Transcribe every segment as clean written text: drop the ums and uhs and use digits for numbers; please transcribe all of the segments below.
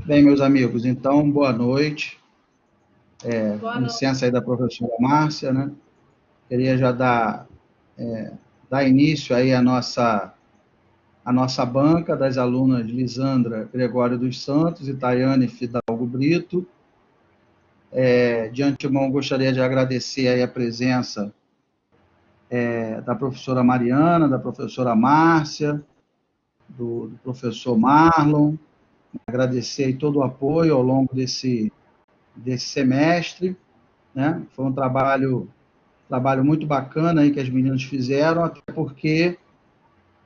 Bem, meus amigos, então, boa noite. Boa Com noite. licença aí da professora Márcia, né? Queria já dar início aí à nossa banca das alunas Lisandra Gregório dos Santos e Tayane Fidalgo Brito. De antemão, gostaria de agradecer aí a presença da professora Mariana, da professora Márcia, do professor Marlon, agradecer aí todo o apoio ao longo desse semestre, né? Foi um trabalho muito bacana aí que as meninas fizeram, até porque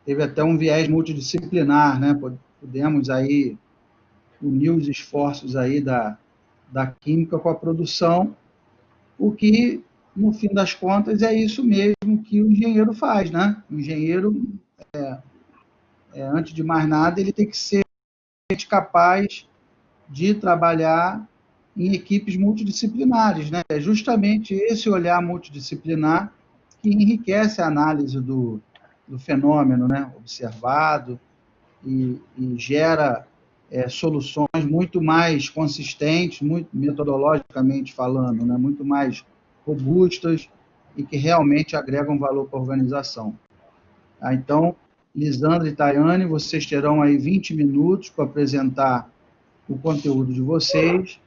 teve até um viés multidisciplinar, né? Pudemos aí unir os esforços aí da química com a produção, o que, no fim das contas, é isso mesmo que o engenheiro faz, né? O engenheiro, antes de mais nada, ele tem que ser capaz de trabalhar em equipes multidisciplinares, né? É justamente esse olhar multidisciplinar que enriquece a análise do fenômeno, né, observado e gera soluções muito mais consistentes, muito metodologicamente falando, né, muito mais robustas e que realmente agregam valor para a organização. Então, Lisandra e Tayane, vocês terão aí 20 minutos para apresentar o conteúdo de vocês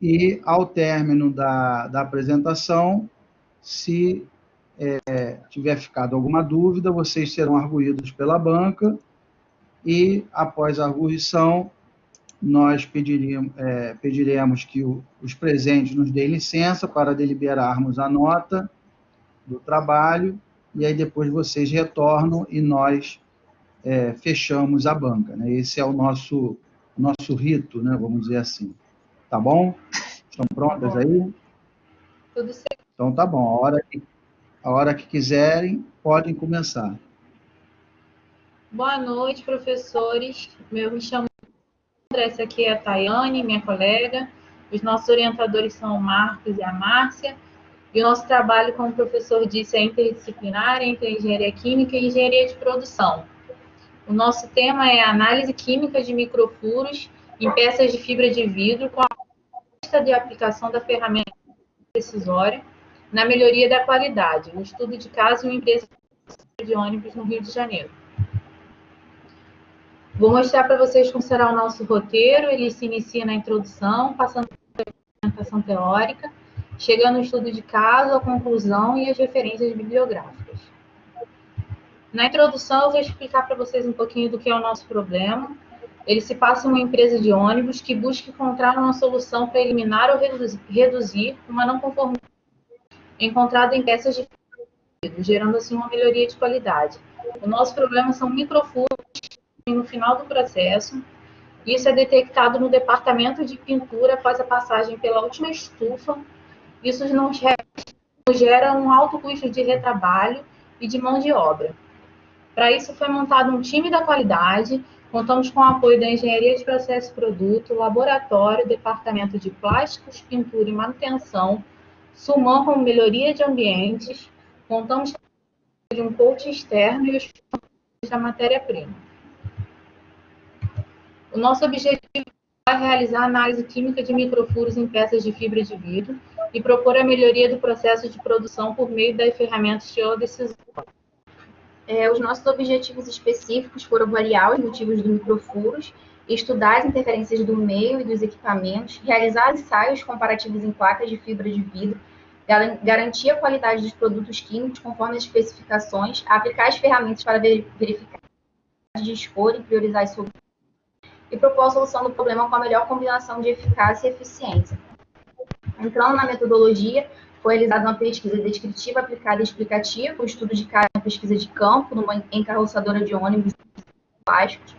e, ao término da apresentação, se tiver ficado alguma dúvida, vocês serão arguídos pela banca e, após a arguição, nós pediremos que os presentes nos deem licença para deliberarmos a nota do trabalho e aí depois vocês retornam e nós fechamos a banca, né? Esse é o nosso rito, né? Vamos dizer assim. Tá bom? Estão prontas aí? Tudo certo. Então tá bom. A hora que quiserem, podem começar. Boa noite, professores. Eu me chamo André, essa aqui é a Tayane, minha colega. Os nossos orientadores são o Marcos e a Márcia. E o nosso trabalho, como o professor disse, é interdisciplinar entre engenharia química e engenharia de produção. O nosso tema é a análise química de microfuros em peças de fibra de vidro com a proposta de aplicação da ferramenta decisória na melhoria da qualidade, um estudo de caso em uma empresa de ônibus no Rio de Janeiro. Vou mostrar para vocês como será o nosso roteiro. Ele se inicia na introdução, passando pela apresentação teórica, chegando no estudo de caso, a conclusão e as referências bibliográficas. Na introdução, eu vou explicar para vocês um pouquinho do que é o nosso problema. Ele se passa em uma empresa de ônibus que busca encontrar uma solução para eliminar ou reduzir uma não conformidade encontrada em peças de vidro, gerando assim uma melhoria de qualidade. O nosso problema são microfuros no final do processo. Isso é detectado no departamento de pintura após a passagem pela última estufa. Isso nos gera um alto custo de retrabalho e de mão de obra. Para isso foi montado um time da qualidade. Contamos com o apoio da Engenharia de Processo e Produto, Laboratório, Departamento de Plásticos, Pintura e Manutenção, Suman como melhoria de ambientes. Contamos com de um coach externo e os da matéria-prima. O nosso objetivo é realizar análise química de microfuros em peças de fibra de vidro e propor a melhoria do processo de produção por meio das ferramentas geodecisórias. Os nossos objetivos específicos foram avaliar os motivos dos microfuros, estudar as interferências do meio e dos equipamentos, realizar ensaios comparativos em placas de fibra de vidro, garantir a qualidade dos produtos químicos conforme as especificações, aplicar as ferramentas para verificar de expor e priorizar as soluções e propor a solução do problema com a melhor combinação de eficácia e eficiência. Entrando na metodologia, foi realizada uma pesquisa descritiva, aplicada e explicativa, um estudo de caso, uma pesquisa de campo, numa encarroçadora de ônibus plásticos,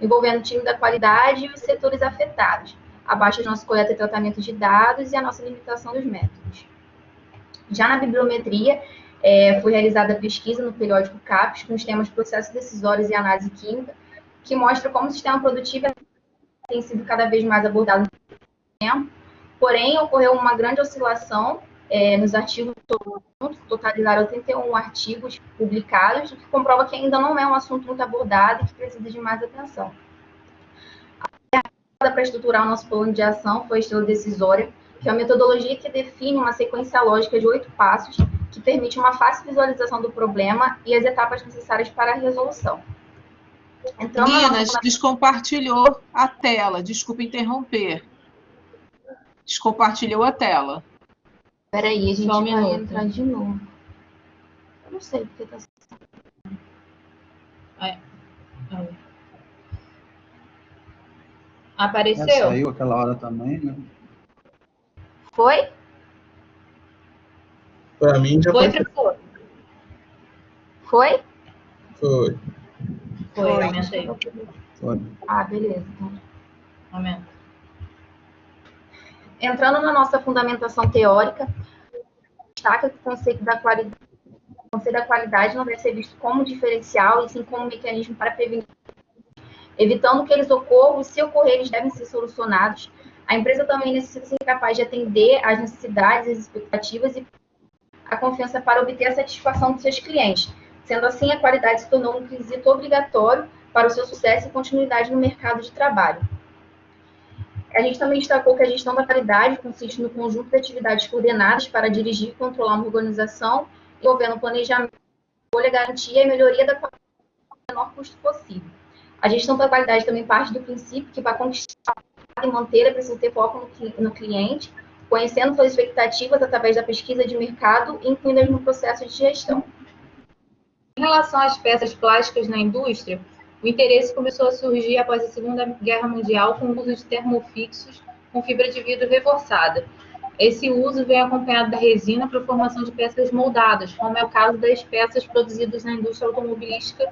envolvendo o time da qualidade e os setores afetados, abaixo de nossa coleta e tratamento de dados e a nossa limitação dos métodos. Já na bibliometria, foi realizada a pesquisa no periódico CAPES, com os temas processos decisórios e análise química, que mostra como o sistema produtivo tem sido cada vez mais abordado no tempo. Porém, ocorreu uma grande oscilação nos artigos, totalizaram 81 artigos publicados, o que comprova que ainda não é um assunto muito abordado e que precisa de mais atenção. A para estruturar o nosso plano de ação foi a estrela decisória, que é uma metodologia que define uma sequência lógica de 8 passos, que permite uma fácil visualização do problema e as etapas necessárias para a resolução. Então, Meninas, descompartilhou a tela. Desculpa interromper. Descompartilhou a tela. Espera aí, a gente Só um vai minuto. entrar de novo. Eu não sei porque tá... Apareceu? Saiu aquela hora também, né? Foi? Para mim já Foi, foi. professor? Foi? Foi. Foi, aumentei. Foi. Ah, beleza. Então. Aumenta. Entrando na nossa fundamentação teórica, destaca que o conceito da qualidade não deve ser visto como diferencial, e sim como um mecanismo para prevenir, evitando que eles ocorram, e se ocorrer, eles devem ser solucionados. A empresa também necessita ser capaz de atender às necessidades, às expectativas e a confiança para obter a satisfação dos seus clientes. Sendo assim, a qualidade se tornou um requisito obrigatório para o seu sucesso e continuidade no mercado de trabalho. A gente também destacou que a gestão da qualidade consiste no conjunto de atividades coordenadas para dirigir e controlar uma organização, envolvendo planejamento, garantia e melhoria da qualidade com o menor custo possível. A gestão da qualidade também parte do princípio que para conquistar e manter é preciso ter foco no cliente, conhecendo suas expectativas através da pesquisa de mercado e incluindo no processo de gestão. Em relação às peças plásticas na indústria, o interesse começou a surgir após a Segunda Guerra Mundial com o uso de termofixos com fibra de vidro reforçada. Esse uso vem acompanhado da resina para a formação de peças moldadas, como é o caso das peças produzidas na indústria automobilística,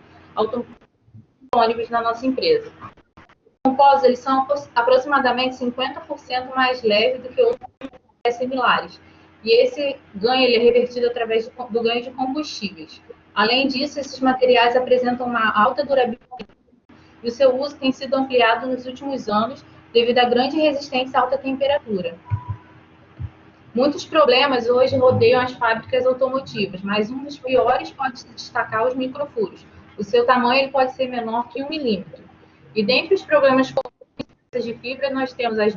ônibus na nossa empresa. Os compostos eles são aproximadamente 50% mais leves do que outros similares. E esse ganho ele é revertido através do ganho de combustíveis. Além disso, esses materiais apresentam uma alta durabilidade e o seu uso tem sido ampliado nos últimos anos devido à grande resistência à alta temperatura. Muitos problemas hoje rodeiam as fábricas automotivas, mas um dos piores pode se destacar os microfuros. O seu tamanho ele pode ser menor que 1 milímetro. E dentre os problemas de fibra, nós temos as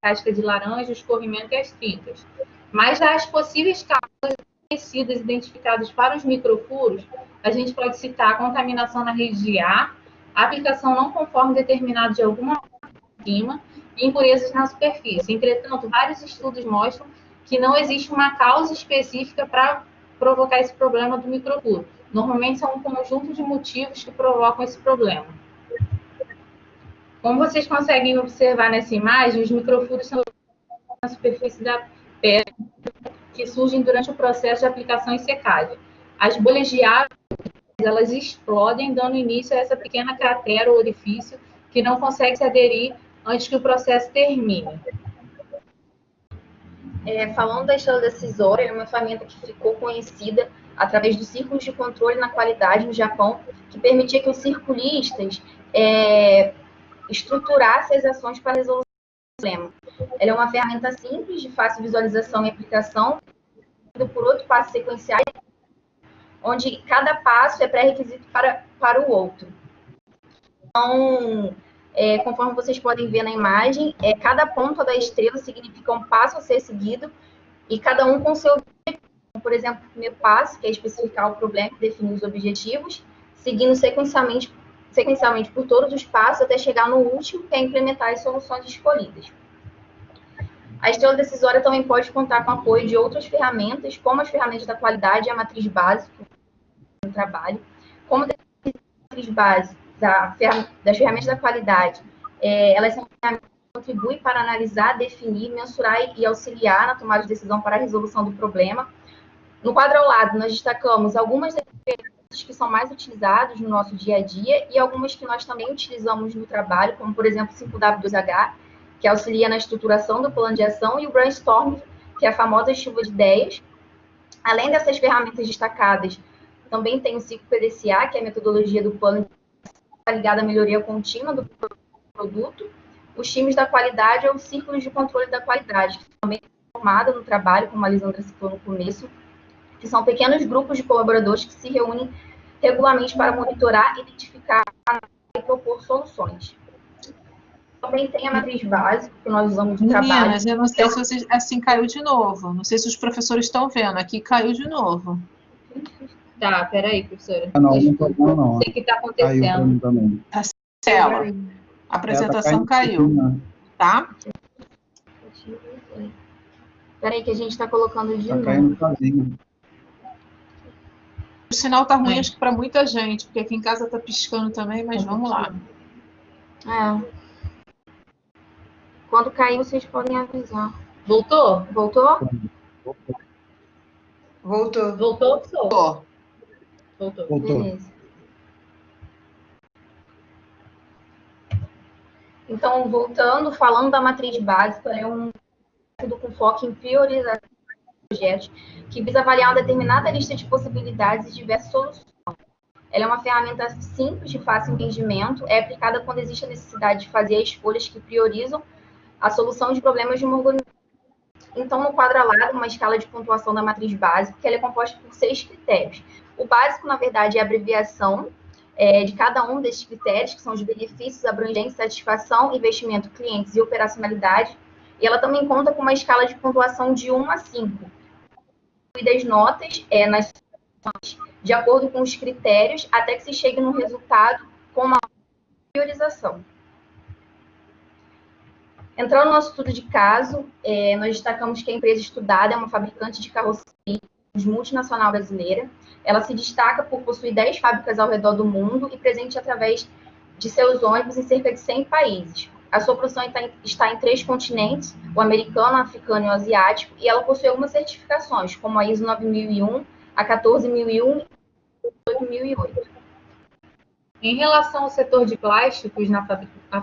cascas de laranja, o escorrimento e as trincas. Mas as possíveis causas conhecidas, identificadas para os microfuros, a gente pode citar a contaminação na rede de ar, a aplicação não conforme determinado de alguma clima e impurezas na superfície. Entretanto, vários estudos mostram que não existe uma causa específica para provocar esse problema do microfuro. Normalmente são um conjunto de motivos que provocam esse problema. Como vocês conseguem observar nessa imagem, os microfuros são na superfície da peça que surgem durante o processo de aplicação e secagem. As bolhas de água, elas explodem, dando início a essa pequena cratera ou orifício que não consegue se aderir antes que o processo termine. Falando da estrela decisória, é uma ferramenta que ficou conhecida através dos círculos de controle na qualidade no Japão, que permitia que os circulistas estruturassem as ações para resolver o problema. Ela é uma ferramenta simples, de fácil visualização e aplicação, por 8 passos sequenciais, onde cada passo é pré-requisito para o outro. Então, conforme vocês podem ver na imagem, cada ponta da estrela significa um passo a ser seguido, e cada um com seu objetivo. Por exemplo, o primeiro passo, que é especificar o problema e definir os objetivos, seguindo sequencialmente por todos os passos, até chegar no último, que é implementar as soluções escolhidas. A estrela decisória também pode contar com o apoio de outras ferramentas, como as ferramentas da qualidade e a matriz base do trabalho. Como a matriz base das ferramentas da qualidade, elas são ferramentas que contribuem para analisar, definir, mensurar e auxiliar na tomada de decisão para a resolução do problema. No quadro ao lado, nós destacamos algumas das ferramentas que são mais utilizadas no nosso dia a dia e algumas que nós também utilizamos no trabalho, como, por exemplo, o 5W2H, que auxilia na estruturação do plano de ação, e o brainstorming, que é a famosa chuva de ideias. Além dessas ferramentas destacadas, também tem o ciclo PDCA, que é a metodologia do plano de ação ligada à melhoria contínua do produto, os times da qualidade ou os círculos de controle da qualidade, que também é formada no trabalho, como a Lisandra citou no começo, que são pequenos grupos de colaboradores que se reúnem regularmente para monitorar, identificar e propor soluções. Também tem a matriz básica, que nós usamos de trabalho. Meninas, eu não sei se vocês... Assim, caiu de novo. Não sei se os professores estão vendo. Aqui caiu de novo. Tá, peraí, professora. Não, não, Desculpa. não, Não não. sei o que está Caiu para acontecendo. mim também. Tela. A apresentação caiu, tá? Peraí que a gente está colocando de Está novo. caindo sozinho. O sinal tá ruim, acho que para muita gente, porque aqui em casa tá piscando também, mas vamos lá. Quando cair, vocês podem avisar. Voltou? Voltou? Voltou. Voltou, professor? Ó, Voltou. Beleza. Então, voltando, falando da matriz básica, é um método com foco em priorização de projetos que visa avaliar uma determinada lista de possibilidades e diversas soluções. Ela é uma ferramenta simples, de fácil entendimento, é aplicada quando existe a necessidade de fazer escolhas que priorizam a solução de problemas de uma organização. Então, no quadro alado, uma escala de pontuação da matriz básica, que ela é composta por 6 critérios. O básico, na verdade, é a abreviação de cada um desses critérios, que são os benefícios, abrangência, satisfação, investimento, clientes e operacionalidade. E ela também conta com uma escala de pontuação de 1 a 5. E das notas nas de acordo com os critérios, até que se chegue no resultado com uma priorização. Entrando no nosso estudo de caso, nós destacamos que a empresa estudada é uma fabricante de carroceria multinacional brasileira. Ela se destaca por possuir 10 fábricas ao redor do mundo e presente através de seus ônibus em cerca de 100 países. A sua produção está em 3 continentes, o americano, o africano e o asiático, e ela possui algumas certificações, como a ISO 9001, a 14001 e 8008. Em relação ao setor de plásticos na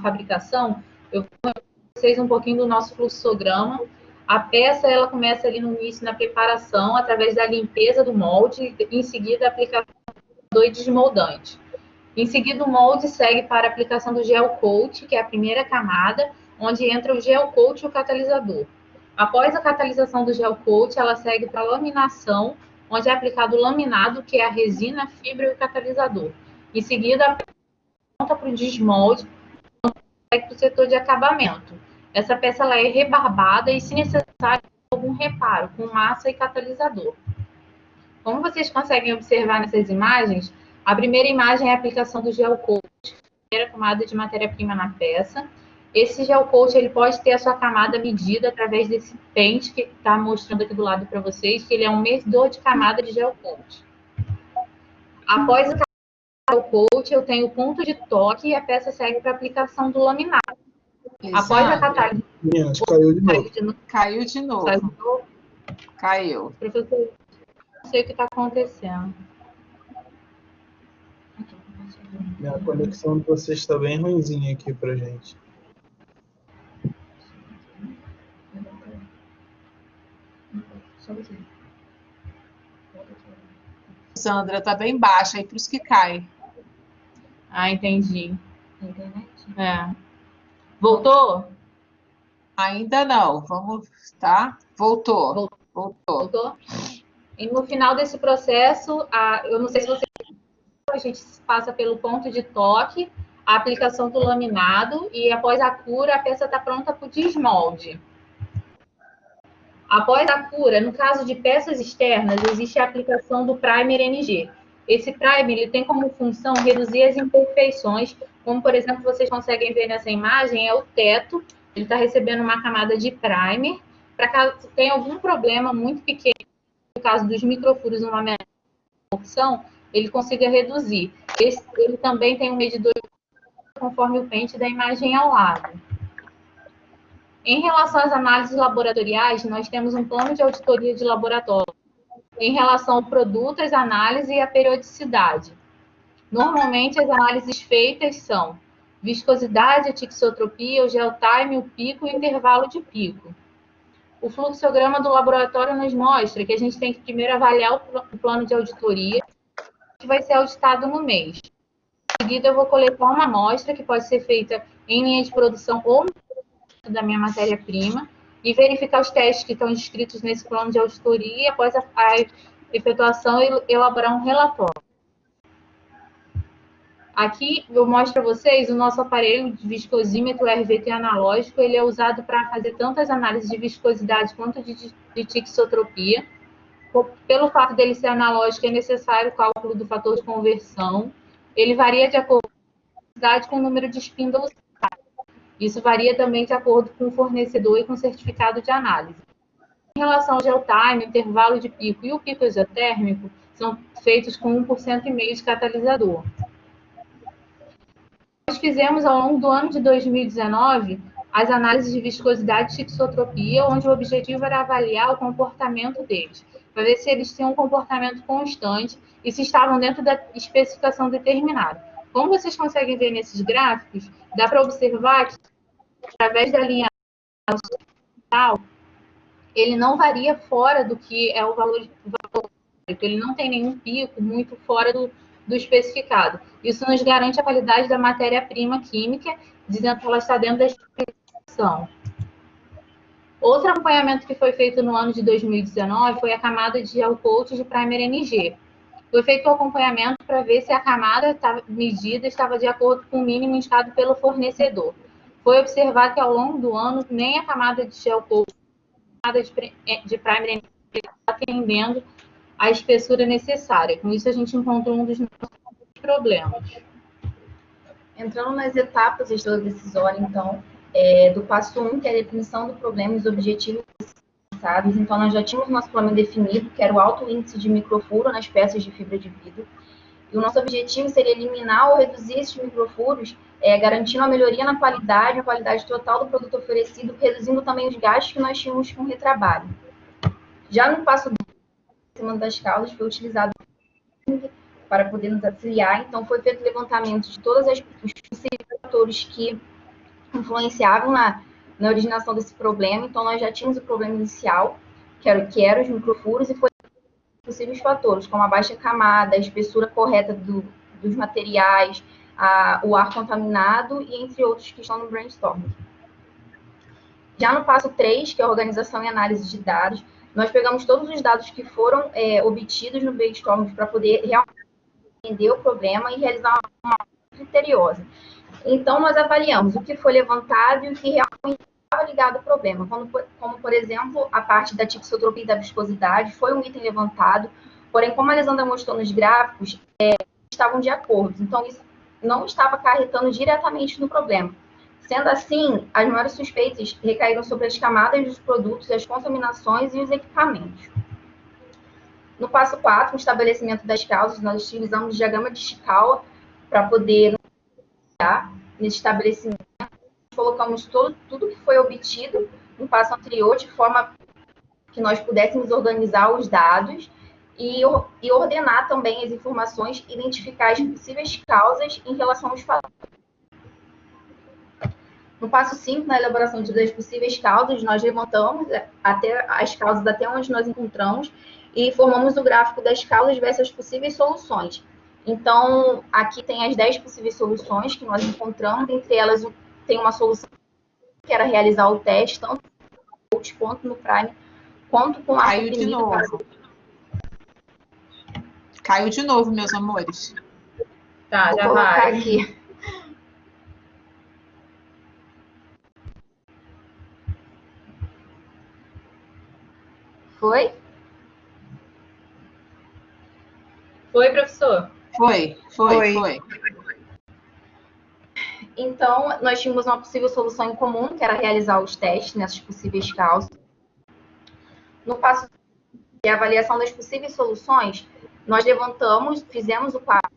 fabricação, eu vou mostrar para vocês um pouquinho do nosso fluxograma. A peça ela começa ali no início, na preparação, através da limpeza do molde, em seguida a aplicação do desmoldante. Em seguida, o molde segue para a aplicação do gel coat, que é a primeira camada, onde entra o gel coat e o catalisador. Após a catalisação do gel coat, ela segue para a laminação, onde é aplicado o laminado, que é a resina, a fibra e o catalisador. Em seguida, pronta para o desmolde, segue para o setor de acabamento. Essa peça ela é rebarbada e, se necessário, algum reparo, com massa e catalisador. Como vocês conseguem observar nessas imagens, a primeira imagem é a aplicação do gel coat, primeira camada de matéria-prima na peça. Esse gel coat ele pode ter a sua camada medida através desse pente que está mostrando aqui do lado para vocês, que ele é um medidor de camada de gel coat. Após a gel coat, eu tenho o ponto de toque e a peça segue para a aplicação do laminado. Após a catálise... Meninas, caiu de novo. Caiu de novo. Caiu. Professor, não sei o que está acontecendo. A conexão de vocês está bem ruimzinha aqui pra gente. Sandra, tá bem baixa, aí por isso que cai. Ah, entendi. Voltou? Ainda não. Vamos, tá? Voltou. E no final desse processo, eu não sei se você... A gente passa pelo ponto de toque, a aplicação do laminado e após a cura, a peça está pronta para o desmolde. Após a cura, no caso de peças externas, existe a aplicação do primer NG. Esse primer ele tem como função reduzir as imperfeições, como, por exemplo, vocês conseguem ver nessa imagem, é o teto. Ele está recebendo uma camada de primer, para caso tenha algum problema muito pequeno, no caso dos microfuros, uma menor opção, ele consiga reduzir. Ele também tem um medidor conforme o pente da imagem ao lado. Em relação às análises laboratoriais, nós temos um plano de auditoria de laboratório. Em relação ao produto, as análises e a periodicidade. Normalmente, as análises feitas são viscosidade, a tixotropia, o gel time, o pico e o intervalo de pico. O fluxograma do laboratório nos mostra que a gente tem que primeiro avaliar o plano de auditoria, que vai ser auditado no mês. Em seguida, eu vou coletar uma amostra, que pode ser feita em linha de produção ou da minha matéria-prima, e verificar os testes que estão descritos nesse plano de auditoria, e após a efetuação, elaborar um relatório. Aqui eu mostro para vocês o nosso aparelho de viscosímetro RVT analógico. Ele é usado para fazer tanto as análises de viscosidade quanto de tixotropia. Pelo fato dele ser analógico, é necessário o cálculo do fator de conversão. Ele varia de acordo com a velocidade com o número de spindles. Isso varia também de acordo com o fornecedor e com o certificado de análise. Em relação ao geotime, o intervalo de pico e o pico isotérmico são feitos com 1,5% de catalisador. Nós fizemos, ao longo do ano de 2019, as análises de viscosidade e tixotropia, onde o objetivo era avaliar o comportamento deles, para ver se eles tinham um comportamento constante e se estavam dentro da especificação determinada. Como vocês conseguem ver nesses gráficos, dá para observar que, através da linha tal, ele não varia fora do que é o valor, ele não tem nenhum pico muito fora do especificado. Isso nos garante a qualidade da matéria-prima química, dizendo que ela está dentro da especificação. Outro acompanhamento que foi feito no ano de 2019 foi a camada de gel coat de primer NG. Foi feito o acompanhamento para ver se a camada medida estava de acordo com o mínimo indicado pelo fornecedor. Foi observado que, ao longo do ano, nem a camada de gel coat de primer NG está atendendo a espessura necessária. Com isso, a gente encontrou um dos nossos problemas. Entrando nas etapas da estudo decisória, então, do passo 1, que é a definição do problema e os objetivos alcançados. Então, nós já tínhamos nosso problema definido, que era o alto índice de microfuro nas peças de fibra de vidro. E o nosso objetivo seria eliminar ou reduzir esses microfuros, garantindo a melhoria na qualidade, a qualidade total do produto oferecido, reduzindo também os gastos que nós tínhamos com o retrabalho. Já no passo 2, uma das causas, foi utilizado para poder nos auxiliar. Então, foi feito o levantamento de todos os possíveis fatores que influenciavam na originação desse problema. Então, nós já tínhamos o problema inicial, que era os microfuros, e foi possíveis fatores, como a baixa camada, a espessura correta dos materiais, o ar contaminado, e entre outros que estão no brainstorming. Já no passo 3, que é a organização e análise de dados, nós pegamos todos os dados que foram obtidos no brainstorming para poder realmente entender o problema e realizar uma criteriosa. Então, nós avaliamos o que foi levantado e o que realmente estava ligado ao problema, como por exemplo, a parte da tixotropia e da viscosidade foi um item levantado, porém, como a Alessandra mostrou nos gráficos, estavam de acordo. Então, isso não estava acarretando diretamente no problema. Sendo assim, as maiores suspeitas recaíram sobre as camadas dos produtos, as contaminações e os equipamentos. No passo 4, o estabelecimento das causas, nós utilizamos o diagrama de Chikawa para poder nesse estabelecimento. Colocamos tudo que foi obtido no passo anterior, de forma que nós pudéssemos organizar os dados e ordenar também as informações, identificar as possíveis causas em relação aos fatores. No passo 5, na elaboração das possíveis causas, nós levantamos as causas até onde nós encontramos e formamos o gráfico das causas versus as possíveis soluções. Então, aqui tem as 10 possíveis soluções que nós encontramos, entre elas tem uma solução que era realizar o teste, tanto no coach quanto no prime, quanto com a... Caiu de novo. Caiu de novo, meus amores. Tá, Vou já colocar vai. aqui. Foi? Foi, professor? Foi. Então, nós tínhamos uma possível solução em comum, que era realizar os testes nessas possíveis causas. No passo de avaliação das possíveis soluções, nós fizemos o quadro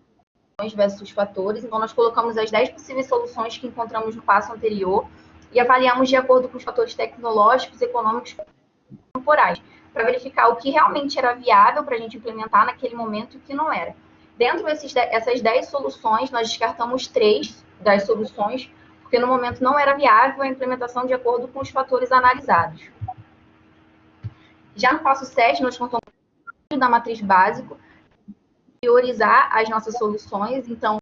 versus fatores, então nós colocamos as 10 possíveis soluções que encontramos no passo anterior e avaliamos de acordo com os fatores tecnológicos, econômicos e temporais, para verificar o que realmente era viável para a gente implementar naquele momento e o que não era. Dentro dessas 10 soluções, nós descartamos 3 das soluções, porque no momento não era viável a implementação de acordo com os fatores analisados. Já no passo 7, nós contamos da matriz básica, priorizar as nossas soluções. Então,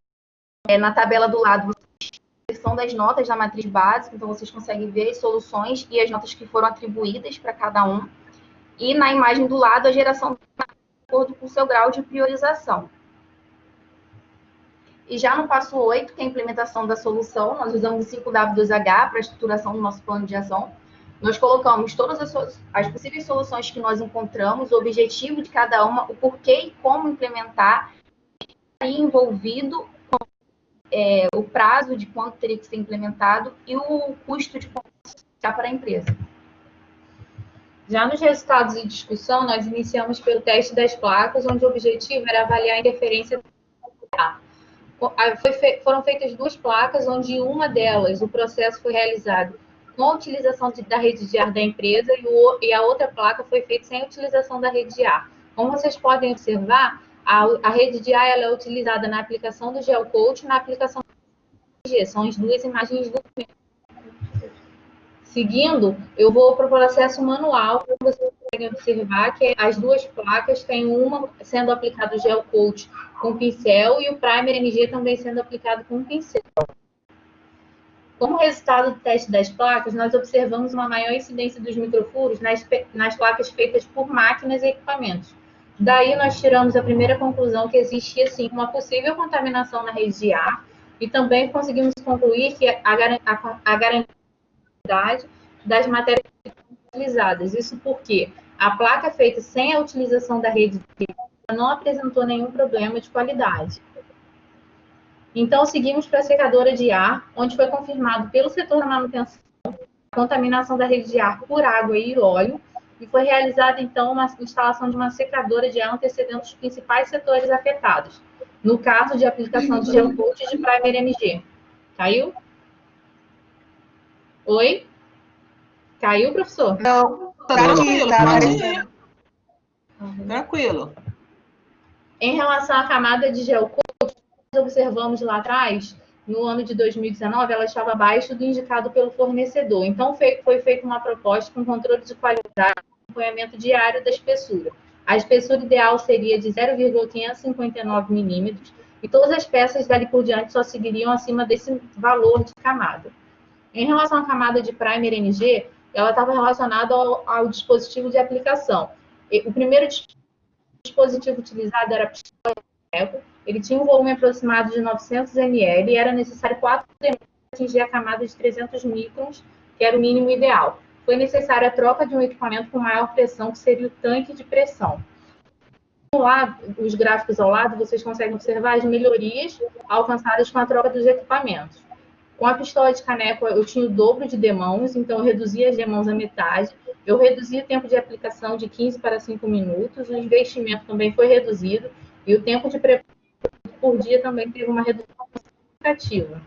na tabela do lado, são das notas da matriz básica, então vocês conseguem ver as soluções e as notas que foram atribuídas para cada um. E na imagem do lado, a geração de acordo com o seu grau de priorização. E já no passo 8, que é a implementação da solução, nós usamos o 5W2H para a estruturação do nosso plano de ação. Nós colocamos todas as possíveis soluções que nós encontramos, o objetivo de cada uma, o porquê e como implementar, e envolvido o prazo de quanto teria que ser implementado e o custo de para a empresa. Já nos resultados de discussão, nós iniciamos pelo teste das placas, onde o objetivo era avaliar a interferência da foram feitas 2 placas, onde uma delas, o processo foi realizado com a utilização da rede de ar da empresa e a outra placa foi feita sem a utilização da rede de ar. Como vocês podem observar, a rede de ar ela é utilizada na aplicação do gel coat e na aplicação do G. São as 2 imagens do Seguindo, eu vou para o processo manual, como vocês conseguem observar que as 2 placas têm uma sendo aplicado o gel coat com pincel e o primer MG também sendo aplicado com pincel. Como resultado do teste das placas, nós observamos uma maior incidência dos microfuros nas placas feitas por máquinas e equipamentos. Daí nós tiramos a primeira conclusão que existia sim uma possível contaminação na rede de ar e também conseguimos concluir que a garantia das matérias utilizadas. Isso porque a placa feita sem a utilização da rede não apresentou nenhum problema de qualidade. Então, seguimos para a secadora de ar, onde foi confirmado pelo setor da manutenção a contaminação da rede de ar por água e óleo, e foi realizada, então, uma instalação de uma secadora de ar antecedendo os principais setores afetados, no caso de aplicação de gel coat e de primer MG. Caiu? Oi? Caiu, professor? Não, tranquilo, pode ir. Tranquilo. Em relação à camada de gel coat, nós observamos lá atrás, no ano de 2019, ela estava abaixo do indicado pelo fornecedor. Então, foi feita uma proposta com controle de qualidade e acompanhamento diário da espessura. A espessura ideal seria de 0,559 milímetros e todas as peças dali por diante só seguiriam acima desse valor de camada. Em relação à camada de primer MG, ela estava relacionada ao dispositivo de aplicação. O primeiro dispositivo utilizado era a pistola de eco, ele tinha um volume aproximado de 900 ml e era necessário 4 demãos para atingir a camada de 300 microns, que era o mínimo ideal. Foi necessária a troca de um equipamento com maior pressão, que seria o tanque de pressão. Lá, os gráficos ao lado, vocês conseguem observar as melhorias alcançadas com a troca dos equipamentos. Com a pistola de caneco, eu tinha o dobro de demãos, então eu reduzia as demãos à metade. Eu reduzi o tempo de aplicação de 15 para 5 minutos, o investimento também foi reduzido e o tempo de preparação por dia também teve uma redução significativa.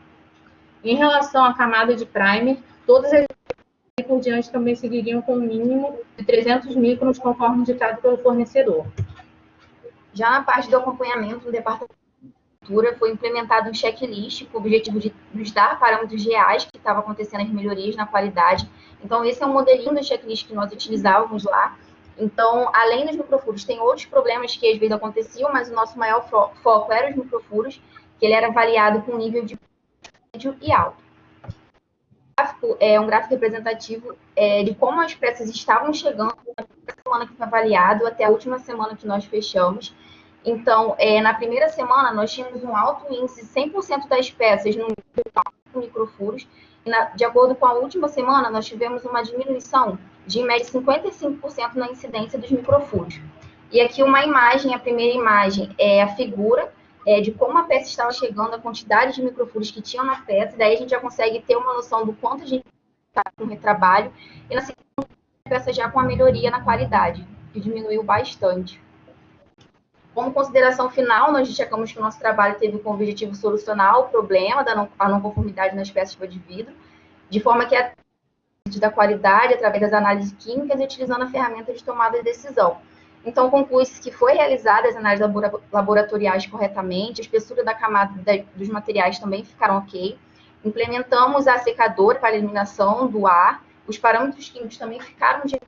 Em relação à camada de primer, todas as por diante também seguiriam com um mínimo de 300 microns, conforme indicado pelo fornecedor. Já na parte do acompanhamento no departamento foi implementado um checklist com o objetivo de nos dar parâmetros reais que estavam acontecendo as melhorias na qualidade. Então, esse é um modelinho do checklist que nós utilizávamos lá. Então, além dos microfuros, tem outros problemas que às vezes aconteciam, mas o nosso maior foco era os microfuros, que ele era avaliado com nível de médio e alto. O gráfico é um gráfico representativo de como as peças estavam chegando na semana que foi avaliado até a última semana que nós fechamos. Então, na primeira semana, nós tínhamos um alto índice, 100% das peças no microfuros, e de acordo com a última semana, nós tivemos uma diminuição de, em média, 55% na incidência dos microfuros. E aqui uma imagem, a primeira imagem é a figura de como a peça estava chegando, a quantidade de microfuros que tinham na peça, e daí a gente já consegue ter uma noção do quanto a gente está com retrabalho, e na segunda peça já com a melhoria na qualidade, que diminuiu bastante. Como consideração final, nós destacamos que o nosso trabalho teve como objetivo solucionar o problema da não conformidade nas peças de vidro, de forma que a da qualidade, através das análises químicas e utilizando a ferramenta de tomada de decisão. Então, conclui-se que foi realizadas as análises laboratoriais corretamente, a espessura da camada dos materiais também ficaram ok, implementamos a secadora para a eliminação do ar, os parâmetros químicos também ficaram de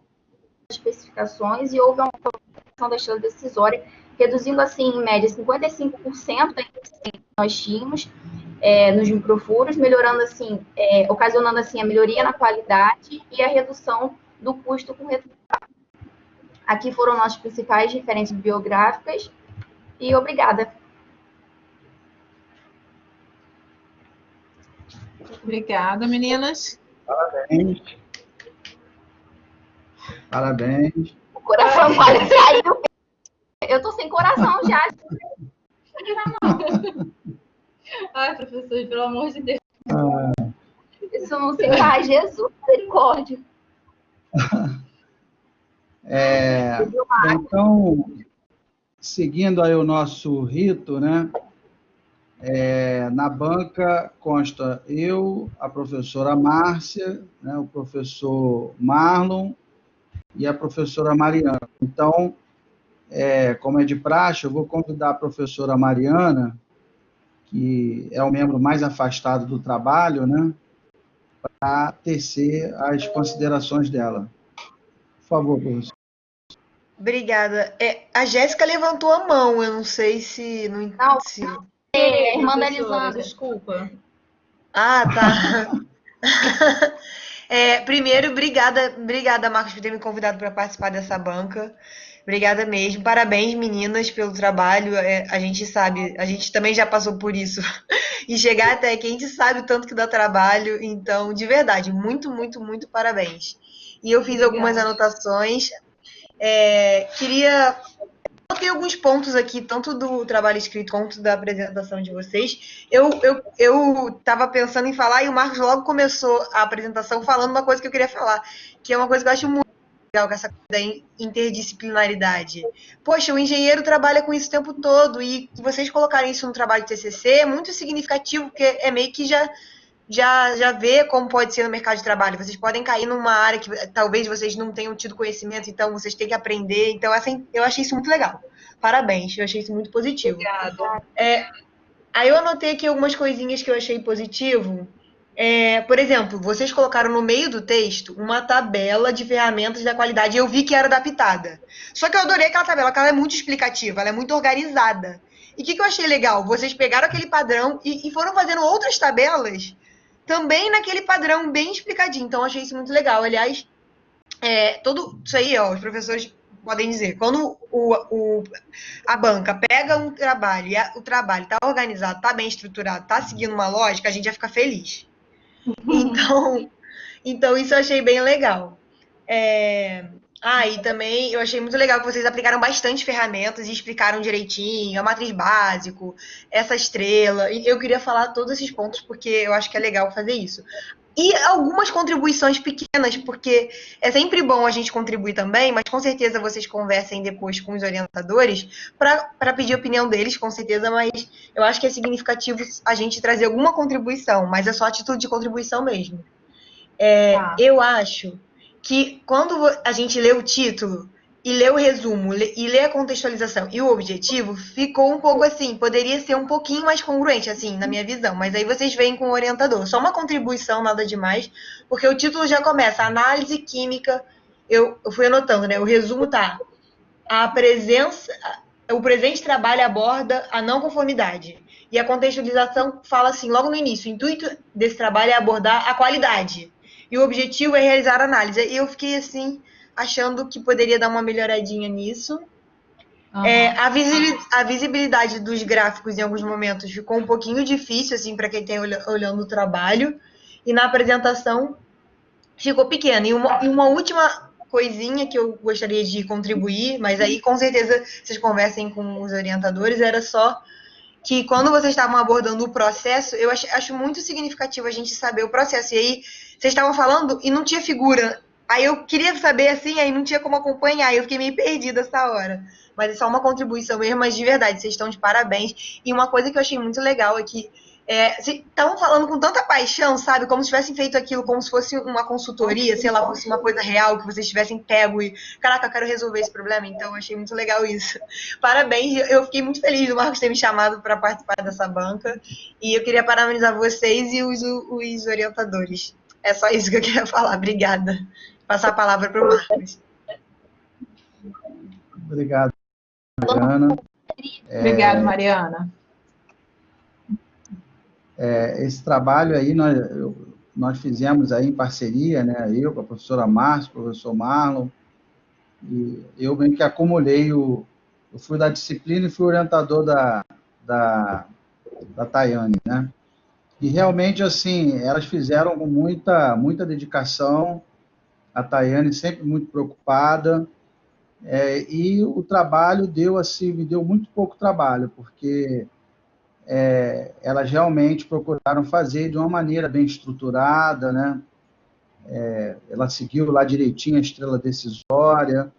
especificações e houve uma aumentação da estrela decisória, reduzindo, assim, em média, 55% da eficiência que nós tínhamos nos microfuros, melhorando, assim, ocasionando, assim, a melhoria na qualidade e a redução do custo com retrabalho. Aqui foram nossas principais referências bibliográficas e obrigada. Obrigada, meninas. Parabéns. Parabéns. O coração quase saiu. Eu tô sem coração já. Ai, professor, pelo amor de Deus. Isso não sei. Ai, Jesus, misericórdia. Então, seguindo aí o nosso rito, né? Na banca consta eu, a professora Márcia, né, o professor Marlon e a professora Mariana. Então, como é de praxe, eu vou convidar a professora Mariana, que é o membro mais afastado do trabalho, né, para tecer as considerações dela. Por favor, professora. Obrigada. A Jéssica levantou a mão, eu não sei se... Irmã da Professora, Lisandra. desculpa. Ah, tá. Primeiro, obrigada, Marcos, por ter me convidado para participar dessa banca. Obrigada mesmo. Parabéns, meninas, pelo trabalho. A gente sabe, a gente também já passou por isso. E chegar até aqui, a gente sabe o tanto que dá trabalho. Então, de verdade, muito, muito, muito parabéns. E eu fiz algumas anotações. Anotei alguns pontos aqui, tanto do trabalho escrito quanto da apresentação de vocês. Eu estava pensando em falar e o Marcos logo começou a apresentação falando uma coisa que eu queria falar, que é uma coisa que eu acho muito legal, com essa coisa da interdisciplinaridade. Poxa, o engenheiro trabalha com isso o tempo todo e vocês colocarem isso no trabalho de TCC é muito significativo, porque é meio que já vê como pode ser no mercado de trabalho. Vocês podem cair numa área que talvez vocês não tenham tido conhecimento, então vocês têm que aprender. Então, eu achei isso muito legal. Parabéns, eu achei isso muito positivo. Obrigada. Aí eu anotei aqui algumas coisinhas que eu achei positivo. Por exemplo, vocês colocaram no meio do texto uma tabela de ferramentas da qualidade e eu vi que era adaptada. Só que eu adorei aquela tabela, porque ela é muito explicativa, ela é muito organizada. E o que eu achei legal? Vocês pegaram aquele padrão e foram fazendo outras tabelas também naquele padrão bem explicadinho. Então, eu achei isso muito legal. Aliás, tudo isso aí, os professores podem dizer. Quando a banca pega um trabalho e o trabalho está organizado, está bem estruturado, está seguindo uma lógica, a gente já fica feliz. Então isso eu achei bem legal. E também eu achei muito legal que vocês aplicaram bastante ferramentas e explicaram direitinho, a matriz básico, essa estrela. E eu queria falar todos esses pontos porque eu acho que é legal fazer isso. E algumas contribuições pequenas, porque é sempre bom a gente contribuir também, mas com certeza vocês conversem depois com os orientadores para pedir a opinião deles, com certeza, mas eu acho que é significativo a gente trazer alguma contribuição, mas é só a título de contribuição mesmo. Eu acho que quando a gente lê o título e lê o resumo, e lê a contextualização e o objetivo, ficou um pouco assim, poderia ser um pouquinho mais congruente, assim, na minha visão, mas aí vocês veem com o orientador. Só uma contribuição, nada demais, porque o título já começa, análise química, eu fui anotando, né? O resumo tá, o presente trabalho aborda a não conformidade. E a contextualização fala assim, logo no início, o intuito desse trabalho é abordar a qualidade. E o objetivo é realizar a análise. E eu fiquei assim, achando que poderia dar uma melhoradinha nisso. A visibilidade dos gráficos em alguns momentos ficou um pouquinho difícil assim para quem está olhando o trabalho. E na apresentação ficou pequena. E uma última coisinha que eu gostaria de contribuir, mas aí com certeza vocês conversem com os orientadores, era só que quando vocês estavam abordando o processo, eu acho muito significativo a gente saber o processo. E aí, vocês estavam falando e não tinha figura. Aí eu queria saber assim, aí não tinha como acompanhar. Eu fiquei meio perdida essa hora. Mas é só uma contribuição mesmo, mas de verdade, vocês estão de parabéns. E uma coisa que eu achei muito legal é que vocês estavam falando com tanta paixão, sabe? Como se tivessem feito aquilo como se fosse uma consultoria, sei lá, fosse uma coisa real, que vocês tivessem pego e, caraca, eu quero resolver esse problema. Então, eu achei muito legal isso. Parabéns, eu fiquei muito feliz do Marcos ter me chamado para participar dessa banca. E eu queria parabenizar vocês e os orientadores. É só isso que eu queria falar. Obrigada. Passar a palavra para o Marcos. Obrigado, Mariana. Obrigada, Mariana. Esse trabalho aí nós fizemos aí em parceria, né? Eu com a professora Márcia, o professor Marlon, e eu bem que acumulei eu fui da disciplina e fui orientador da Tayane, né? E realmente, assim, elas fizeram com muita dedicação, a Tayane sempre muito preocupada, e o trabalho deu, assim, me deu muito pouco trabalho, porque elas realmente procuraram fazer de uma maneira bem estruturada, né? Ela seguiu lá direitinho a estrela decisória,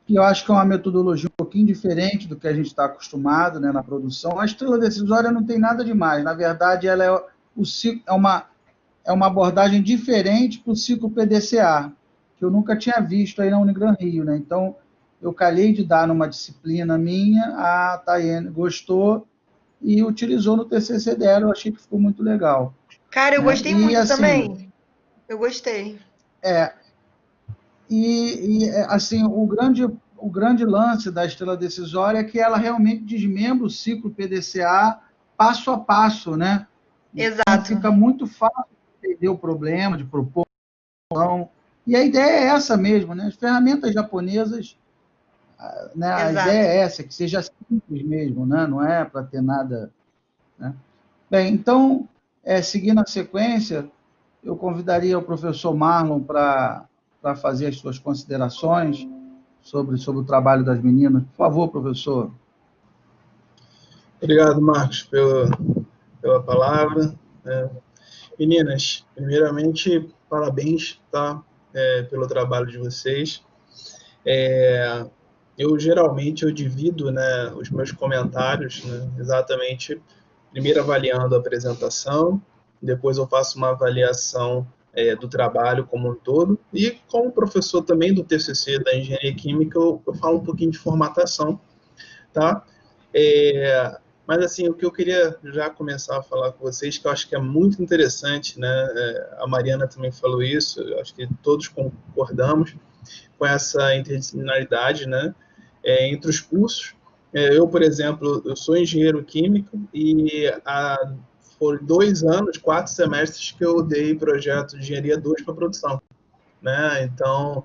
que eu acho que é uma metodologia um pouquinho diferente do que a gente está acostumado, né, na produção. A estrela decisória não tem nada demais, na verdade, ela é uma abordagem diferente para o ciclo PDCA, que eu nunca tinha visto aí na Unigran Rio, né? Então, eu calhei de dar numa disciplina minha, a Tayane gostou e utilizou no TCC dela, eu achei que ficou muito legal. Cara, eu Né? gostei E muito assim, também. Eu gostei. assim, o grande lance da estrela decisória é que ela realmente desmembra o ciclo PDCA passo a passo, né? Então Exato. fica muito fácil de entender o problema, de propor. E a ideia é essa mesmo, né? As ferramentas japonesas, né? A ideia Exato. é essa, que seja simples mesmo, né? Não é para ter nada. Né? Bem, então, seguindo a sequência, eu convidaria o professor Marlon para fazer as suas considerações sobre o trabalho das meninas. Por favor, professor. Obrigado, Marcos, pela palavra. Meninas, primeiramente, parabéns, tá? Pelo trabalho de vocês. Eu divido, né, os meus comentários, né, exatamente, primeiro avaliando a apresentação, depois eu faço uma avaliação do trabalho como um todo, e como professor também do TCC da Engenharia Química, eu falo um pouquinho de formatação, tá? Mas, assim, o que eu queria já começar a falar com vocês, que eu acho que é muito interessante, né, a Mariana também falou isso, eu acho que todos concordamos com essa interdisciplinaridade, né, entre os cursos. Eu, por exemplo, eu sou engenheiro químico e foram 2 anos, 4 semestres que eu dei projeto de engenharia 2 para produção, né? Então,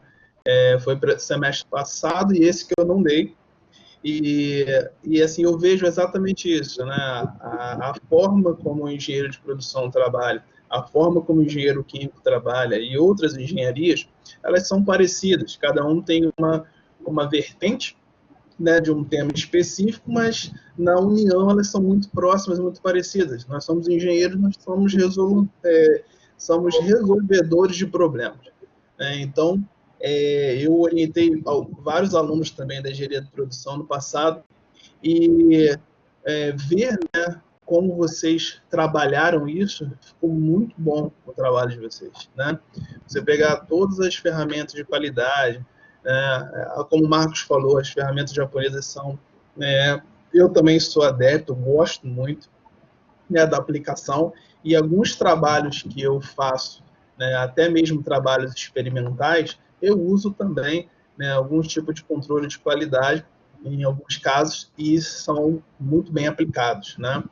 foi semestre passado e esse que eu não dei. E assim, eu vejo exatamente isso, né? A forma como o engenheiro de produção trabalha, a forma como o engenheiro químico trabalha e outras engenharias, elas são parecidas, cada um tem uma vertente, né, de um tema específico, mas na união elas são muito próximas, muito parecidas. Nós somos engenheiros, nós somos resolvedores de problemas. Então, eu orientei vários alunos também da engenharia de produção no passado e ver, né, como vocês trabalharam isso, ficou muito bom o trabalho de vocês, né? Você pegar todas as ferramentas de qualidade, como o Marcos falou, as ferramentas japonesas são... eu também sou adepto, gosto muito, né, da aplicação, e alguns trabalhos que eu faço, né, até mesmo trabalhos experimentais, eu uso também, né, alguns tipos de controle de qualidade, em alguns casos, e são muito bem aplicados, né?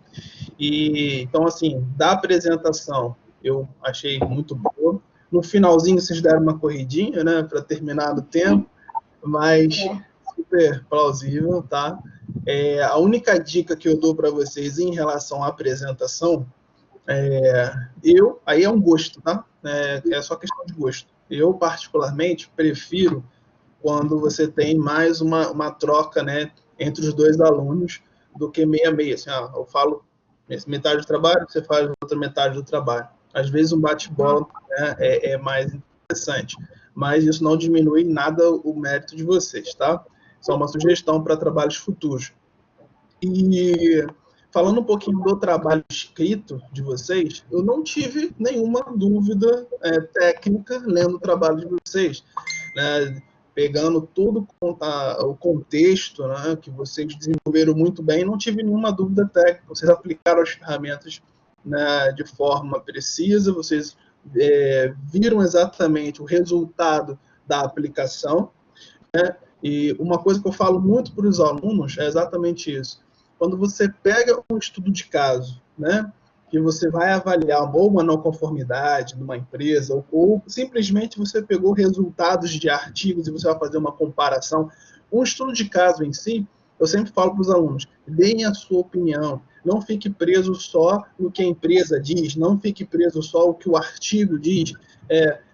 Então, assim, da apresentação, eu achei muito boa. No finalzinho, vocês deram uma corridinha, né, para terminar no tempo, mas super plausível, tá? A única dica que eu dou para vocês em relação à apresentação, aí é um gosto, tá? É só questão de gosto. Eu, particularmente, prefiro quando você tem mais uma troca, né, entre os dois alunos do que meio a meio. Assim, eu falo metade do trabalho, você faz outra metade do trabalho. Às vezes um bate-bola, né, é mais interessante, mas isso não diminui nada o mérito de vocês, tá? Só uma sugestão para trabalhos futuros. E falando um pouquinho do trabalho escrito de vocês, eu não tive nenhuma dúvida técnica lendo o trabalho de vocês, né? Pegando todo o contexto, né, que vocês desenvolveram muito bem, não tive nenhuma dúvida técnica. Vocês aplicaram as ferramentas, né, de forma precisa, vocês viram exatamente o resultado da aplicação, né? E uma coisa que eu falo muito para os alunos é exatamente isso. Quando você pega um estudo de caso, né, que você vai avaliar ou uma não conformidade numa empresa, ou simplesmente você pegou resultados de artigos e você vai fazer uma comparação, um estudo de caso em si, eu sempre falo para os alunos, deem a sua opinião, não fique preso só no que a empresa diz, não fique preso só no que o artigo diz,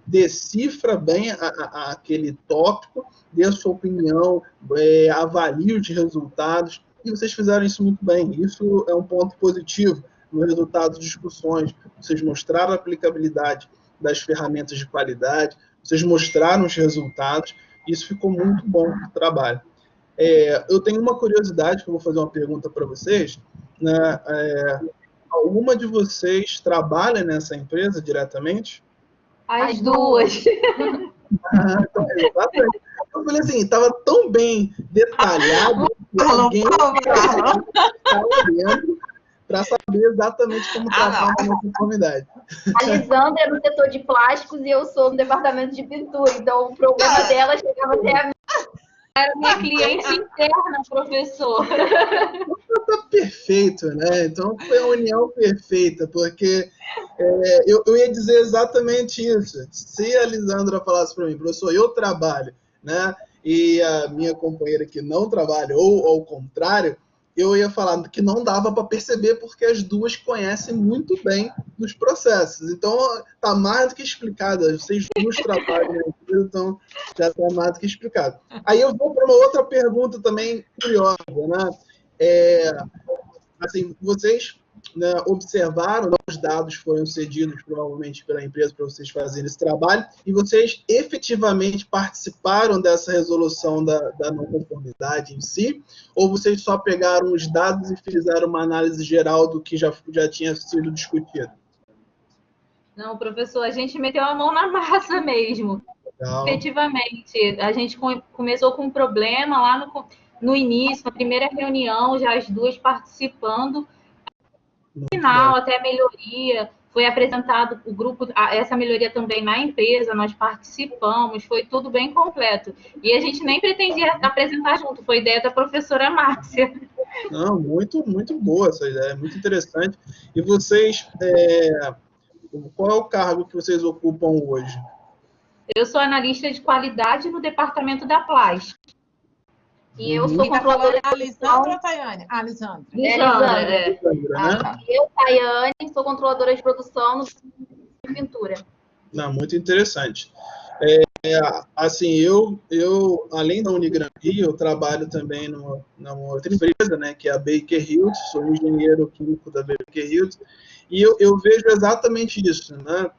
decifra bem aquele tópico, dê a sua opinião, avalie os resultados, e vocês fizeram isso muito bem. Isso é um ponto positivo no resultado de discussões. Vocês mostraram a aplicabilidade das ferramentas de qualidade, vocês mostraram os resultados, isso ficou muito bom no trabalho. Eu tenho uma curiosidade, que eu vou fazer uma pergunta para vocês, né? Alguma de vocês trabalha nessa empresa diretamente? As duas. Então, exatamente. Eu falei assim, estava tão bem detalhado que alguém estava olhando para saber exatamente como tratar a nossa conformidade. A Lisandra é no setor de plásticos e eu sou no departamento de pintura, então o problema dela chegava até a mim. Era minha cliente interna, professor. Tá perfeito, né? Então foi a união perfeita, porque eu ia dizer exatamente isso. Se a Lisandra falasse para mim, professor, eu trabalho, né? E a minha companheira que não trabalha, ou ao contrário, eu ia falar que não dava para perceber, porque as duas conhecem muito bem dos processos. Então, está mais do que explicado. Vocês duas trabalham, então já está mais do que explicado. Aí eu vou para uma outra pergunta também curiosa, né? Assim, vocês, né, observaram, os dados foram cedidos provavelmente pela empresa para vocês fazerem esse trabalho, e vocês efetivamente participaram dessa resolução da não conformidade em si, ou vocês só pegaram os dados e fizeram uma análise geral do que já tinha sido discutido? Não, professor, a gente meteu a mão na massa mesmo. Legal. Efetivamente, a gente começou com um problema lá no início, na primeira reunião, já as duas participando. No final, até a melhoria, foi apresentado o grupo, essa melhoria também na empresa, nós participamos, foi tudo bem completo. E a gente nem pretendia apresentar junto, foi ideia da professora Márcia. Não, muito, muito boa essa ideia, muito interessante. E vocês, qual é o cargo que vocês ocupam hoje? Eu sou analista de qualidade no departamento da plástica. E eu sou controladora de Lisandra ou Tayane? Lisandra. Lisandra. Eu, Tayane, sou controladora de produção no pintura. Não, muito interessante. Assim, eu além da Unigrampi, eu trabalho também numa outra empresa, né, que é a Baker Hughes, sou engenheiro químico da Baker Hughes, e eu vejo exatamente isso, né?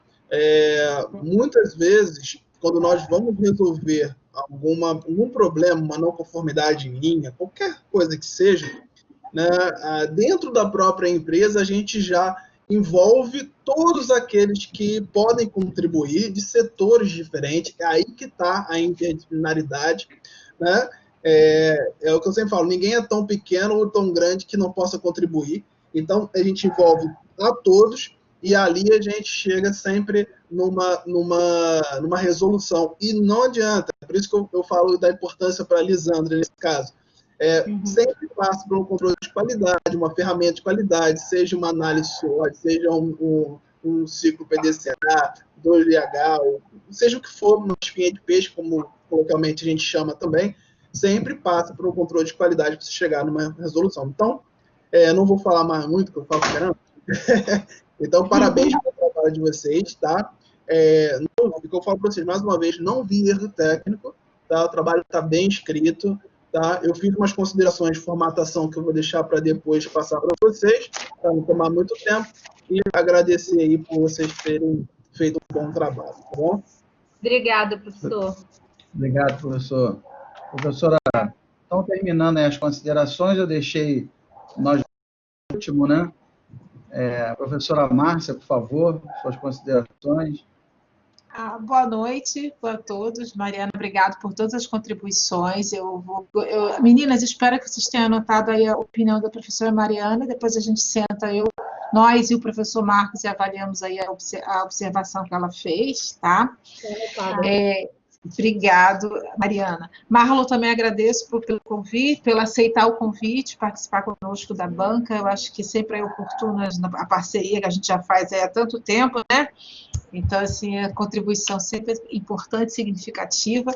Muitas vezes, quando nós vamos resolver algum problema, uma não conformidade em linha, qualquer coisa que seja, né, dentro da própria empresa, a gente já envolve todos aqueles que podem contribuir de setores diferentes, é aí que está a interdisciplinaridade, né? É o que eu sempre falo, ninguém é tão pequeno ou tão grande que não possa contribuir, então a gente envolve a todos, e ali a gente chega sempre numa resolução. E não adianta, por isso que eu falo da importância para a Lisandra nesse caso. Sempre passa por um controle de qualidade, uma ferramenta de qualidade, seja uma análise SWOT, seja um ciclo PDCA, 2DH, seja o que for, uma espinha de peixe, como localmente a gente chama também, sempre passa por um controle de qualidade para você chegar numa resolução. Então, não vou falar mais muito, que eu falo caramba. Então, parabéns pelo trabalho de vocês, tá? O que eu falo para vocês, mais uma vez, não vi erro técnico, tá? O trabalho está bem escrito, tá? Eu fiz umas considerações de formatação que eu vou deixar para depois passar para vocês, para não tomar muito tempo, e agradecer aí por vocês terem feito um bom trabalho, tá bom? Obrigada, professor. Obrigado, professor. Professora, estão terminando aí as considerações, eu deixei nós último, né? Professora Márcia, por favor, suas considerações. Boa noite a todos. Mariana, obrigado por todas as contribuições. Meninas, espero que vocês tenham anotado aí a opinião da professora Mariana, depois a gente senta, nós e o professor Marcos, e avaliamos aí a observação que ela fez, tá? Obrigado, Mariana. Marlon, também agradeço pelo convite, pelo aceitar o convite, participar conosco da banca. Eu acho que sempre é oportuna a parceria que a gente já faz há tanto tempo, né? Então, assim, a contribuição sempre é importante, significativa.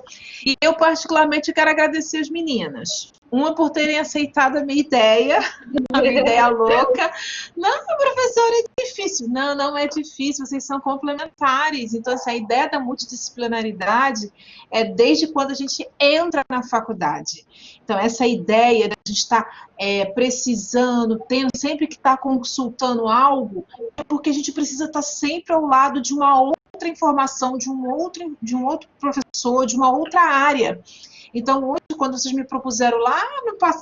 E eu, particularmente, quero agradecer as meninas, Uma por terem aceitado a minha ideia louca. Não, professora, é difícil. Não, não é difícil, vocês são complementares. Então, essa ideia da multidisciplinaridade é desde quando a gente entra na faculdade. Então, essa ideia de a gente estar precisando, tendo sempre que estar consultando algo, é porque a gente precisa estar sempre ao lado de uma outra informação, de um outro professor, de uma outra área. Então, hoje, quando vocês me propuseram lá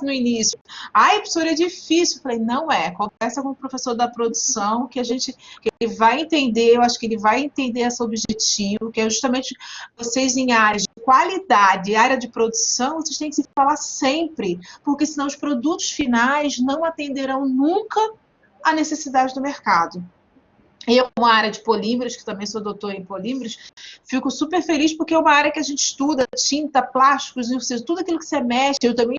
no início, professora, é difícil. Eu falei, não é. Conversa com o professor da produção, que ele vai entender, eu acho que ele vai entender esse objetivo, que é justamente vocês em áreas de qualidade, área de produção, vocês têm que se falar sempre, porque senão os produtos finais não atenderão nunca à necessidade do mercado. Eu, uma área de polímeros, que também sou doutora em polímeros, fico super feliz porque é uma área que a gente estuda tinta, plásticos, ou seja, tudo aquilo que você mexe. Eu também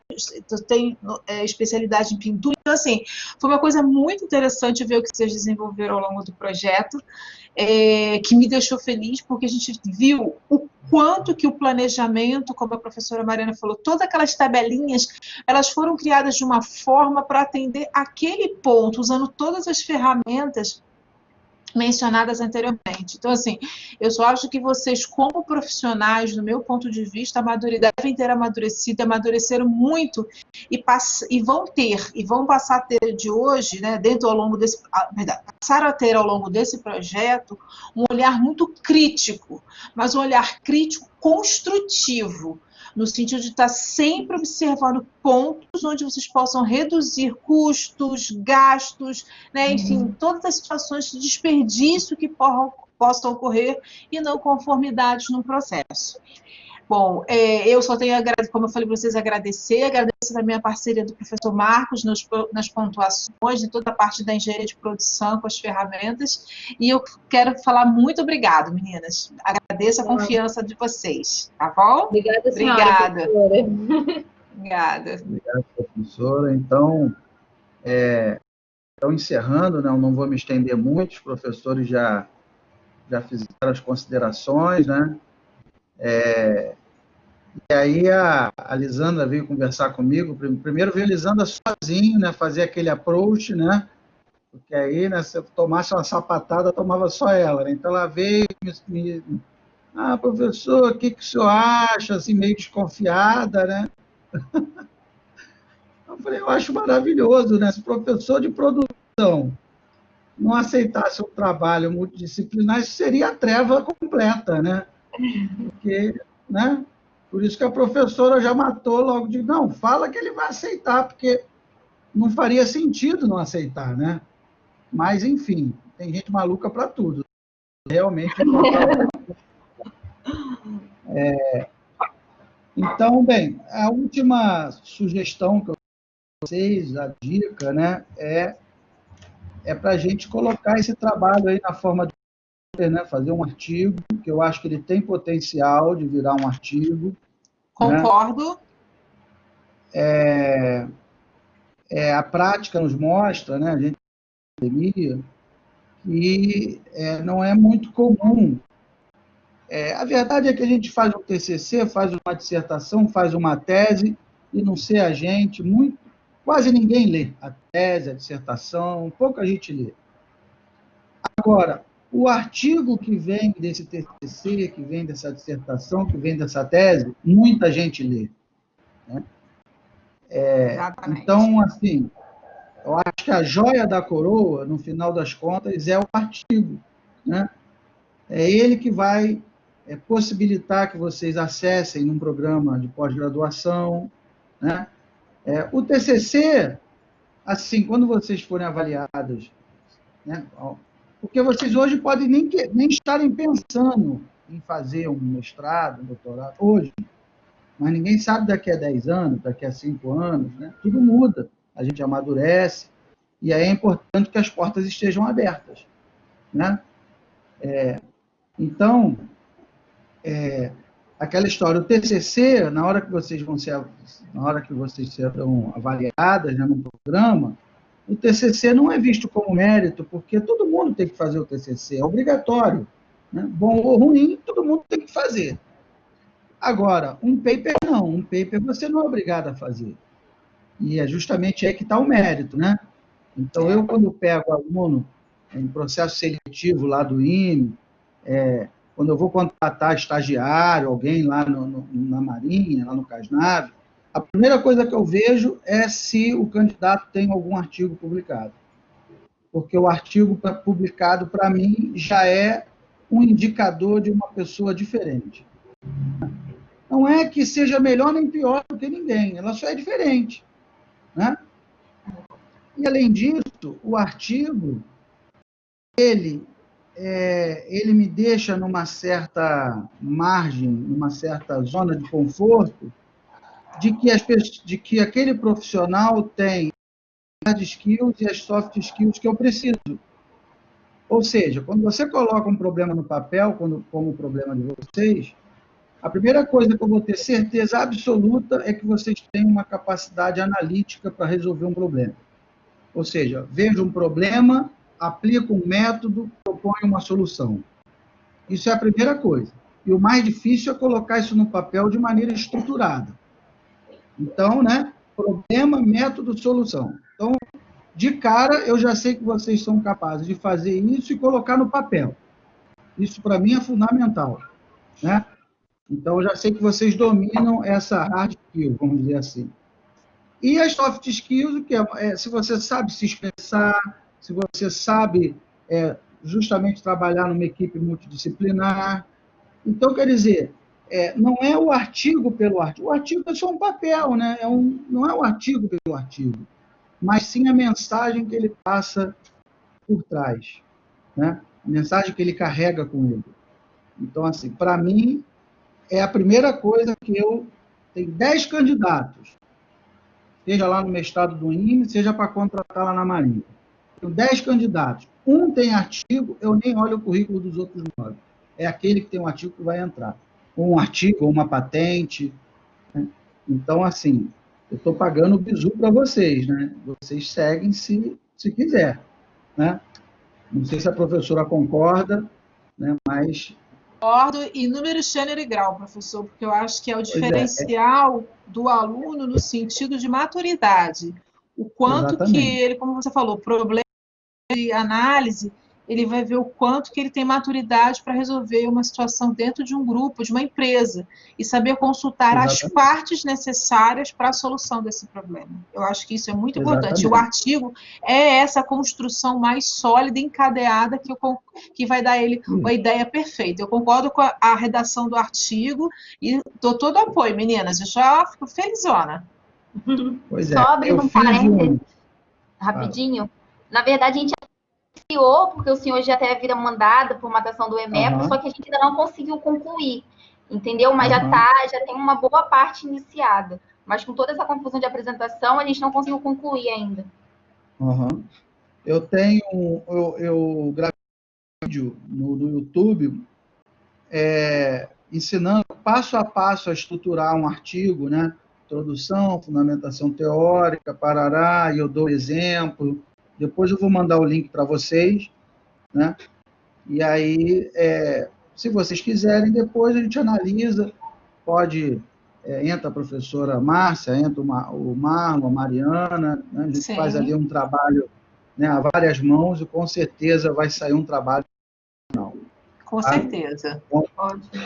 tenho especialidade em pintura. Então, assim, foi uma coisa muito interessante ver o que vocês desenvolveram ao longo do projeto, que me deixou feliz, porque a gente viu o quanto que o planejamento, como a professora Mariana falou, todas aquelas tabelinhas, elas foram criadas de uma forma para atender aquele ponto, usando todas as ferramentas mencionadas anteriormente. Então, assim, eu só acho que vocês, como profissionais, do meu ponto de vista, devem ter amadureceram muito e vão passar a ter de hoje, né, passaram a ter ao longo desse projeto um olhar muito crítico, mas um olhar crítico construtivo, no sentido de estar sempre observando pontos onde vocês possam reduzir custos, gastos, né, enfim, todas as situações de desperdício que possam ocorrer e não conformidades no processo. Bom, eu só tenho, como eu falei para vocês, agradecer também a parceria do professor Marcos nas pontuações, em toda a parte da engenharia de produção com as ferramentas, e eu quero falar muito obrigado, meninas. Agradeço a confiança de vocês, tá bom? Obrigada, senhora. Obrigada. Obrigado, professora. Então, encerrando, né, eu não vou me estender muito, os professores já fizeram as considerações, né? E aí a Lisandra veio conversar comigo. Primeiro veio a Lisandra sozinho, né, fazer aquele approach, né? Porque aí, né, se eu tomasse uma sapatada, tomava só ela, né? Então ela veio professor, o que o senhor acha? Assim, meio desconfiada, né? Eu falei, eu acho maravilhoso, né? Se o professor de produção não aceitasse um trabalho multidisciplinar, isso seria a treva completa, né? Porque, né? Por isso que a professora já matou logo de, não, fala que ele vai aceitar, porque não faria sentido não aceitar, né? Mas, enfim, tem gente maluca para tudo. Realmente. Então, bem, a última sugestão que eu dou para vocês, a dica, né, é para a gente colocar esse trabalho aí na forma de, né, fazer um artigo, que eu acho que ele tem potencial de virar um artigo. Concordo. Né? A prática nos mostra, né, a gente pandemia, que não é muito comum. A verdade é que a gente faz um TCC, faz uma dissertação, faz uma tese, e não sei a gente, quase ninguém lê a tese, a dissertação, pouca gente lê. Agora, o artigo que vem desse TCC, que vem dessa dissertação, que vem dessa tese, muita gente lê. Né? Então, assim, eu acho que a joia da coroa, no final das contas, é o artigo. Né? É ele que vai possibilitar que vocês acessem num programa de pós-graduação. Né? O TCC, assim, quando vocês forem avaliados, né, porque vocês hoje podem nem estarem pensando em fazer um mestrado, um doutorado, hoje, mas ninguém sabe daqui a 10 anos, daqui a 5 anos, né? Tudo muda, a gente amadurece, e aí é importante que as portas estejam abertas. Né? Então, aquela história, o TCC, na hora que vocês serão avaliadas, né, no programa, o TCC não é visto como mérito, porque todo mundo tem que fazer o TCC, é obrigatório. Né? Bom ou ruim, todo mundo tem que fazer. Agora, um paper não, um paper você não é obrigado a fazer. E é justamente aí que está o mérito, né? Então, eu, quando pego aluno em processo seletivo lá do IME, quando eu vou contratar estagiário, alguém lá na Marinha, lá no CASNAV, a primeira coisa que eu vejo é se o candidato tem algum artigo publicado. Porque o artigo publicado, para mim, já é um indicador de uma pessoa diferente. Não é que seja melhor nem pior do que ninguém, ela só é diferente, né? E, além disso, o artigo, ele me deixa numa certa margem, numa certa zona de conforto, de que aquele profissional tem as hard skills e as soft skills que eu preciso. Ou seja, quando você coloca um problema no papel, como o problema de vocês, a primeira coisa que eu vou ter certeza absoluta é que vocês têm uma capacidade analítica para resolver um problema. Ou seja, vejo um problema, aplico um método, proponho uma solução. Isso é a primeira coisa. E o mais difícil é colocar isso no papel de maneira estruturada. Então, né, problema, método, solução. Então, de cara, eu já sei que vocês são capazes de fazer isso e colocar no papel. Isso, para mim, é fundamental, né? Então, eu já sei que vocês dominam essa hard skill, vamos dizer assim. E as soft skills, o que se você sabe se expressar, se você sabe justamente trabalhar numa equipe multidisciplinar. Então, quer dizer, não é o artigo pelo artigo. O artigo é só um papel, né? Não é o artigo pelo artigo, mas sim a mensagem que ele passa por trás, né? A mensagem que ele carrega com ele. Então, assim, para mim, é a primeira coisa que eu tenho 10 candidatos, seja lá no mestrado do INE, seja para contratar lá na Marinha. Tenho 10 candidatos. Um tem artigo, eu nem olho o currículo dos outros 9. É aquele que tem um artigo que vai entrar. Ou um artigo, ou uma patente. Né? Então, assim, eu estou pagando o bizu para vocês, né? Vocês seguem se quiser, né? Não sei se a professora concorda, né? Mas... Concordo, e número, gênero e grau, professor, porque eu acho que é o diferencial do aluno no sentido de maturidade. O quanto que ele, como você falou, problema de análise, ele vai ver o quanto que ele tem maturidade para resolver uma situação dentro de um grupo, de uma empresa, e saber consultar as partes necessárias para a solução desse problema. Eu acho que isso é muito importante. O artigo é essa construção mais sólida, encadeada, que vai dar a ele uma ideia perfeita. Eu concordo com a redação do artigo e dou todo apoio, meninas. Eu já fico felizona. Só abrindo um parênteses, rapidinho. Na verdade, a gente iniciou, porque o senhor já teve a vida mandada por matação do EMEPO, só que a gente ainda não conseguiu concluir, entendeu? Mas já tem uma boa parte iniciada. Mas com toda essa confusão de apresentação, a gente não conseguiu concluir ainda. Eu gravei um vídeo no YouTube ensinando passo a passo a estruturar um artigo, né? Introdução, fundamentação teórica, parará, e eu dou exemplo. Depois eu vou mandar o link para vocês, né? E aí, se vocês quiserem, depois a gente analisa, entra a professora Márcia, entra o Marlon, a Mariana, né? A gente faz ali um trabalho, né, a várias mãos, e com certeza vai sair um trabalho final. Com certeza. Bom,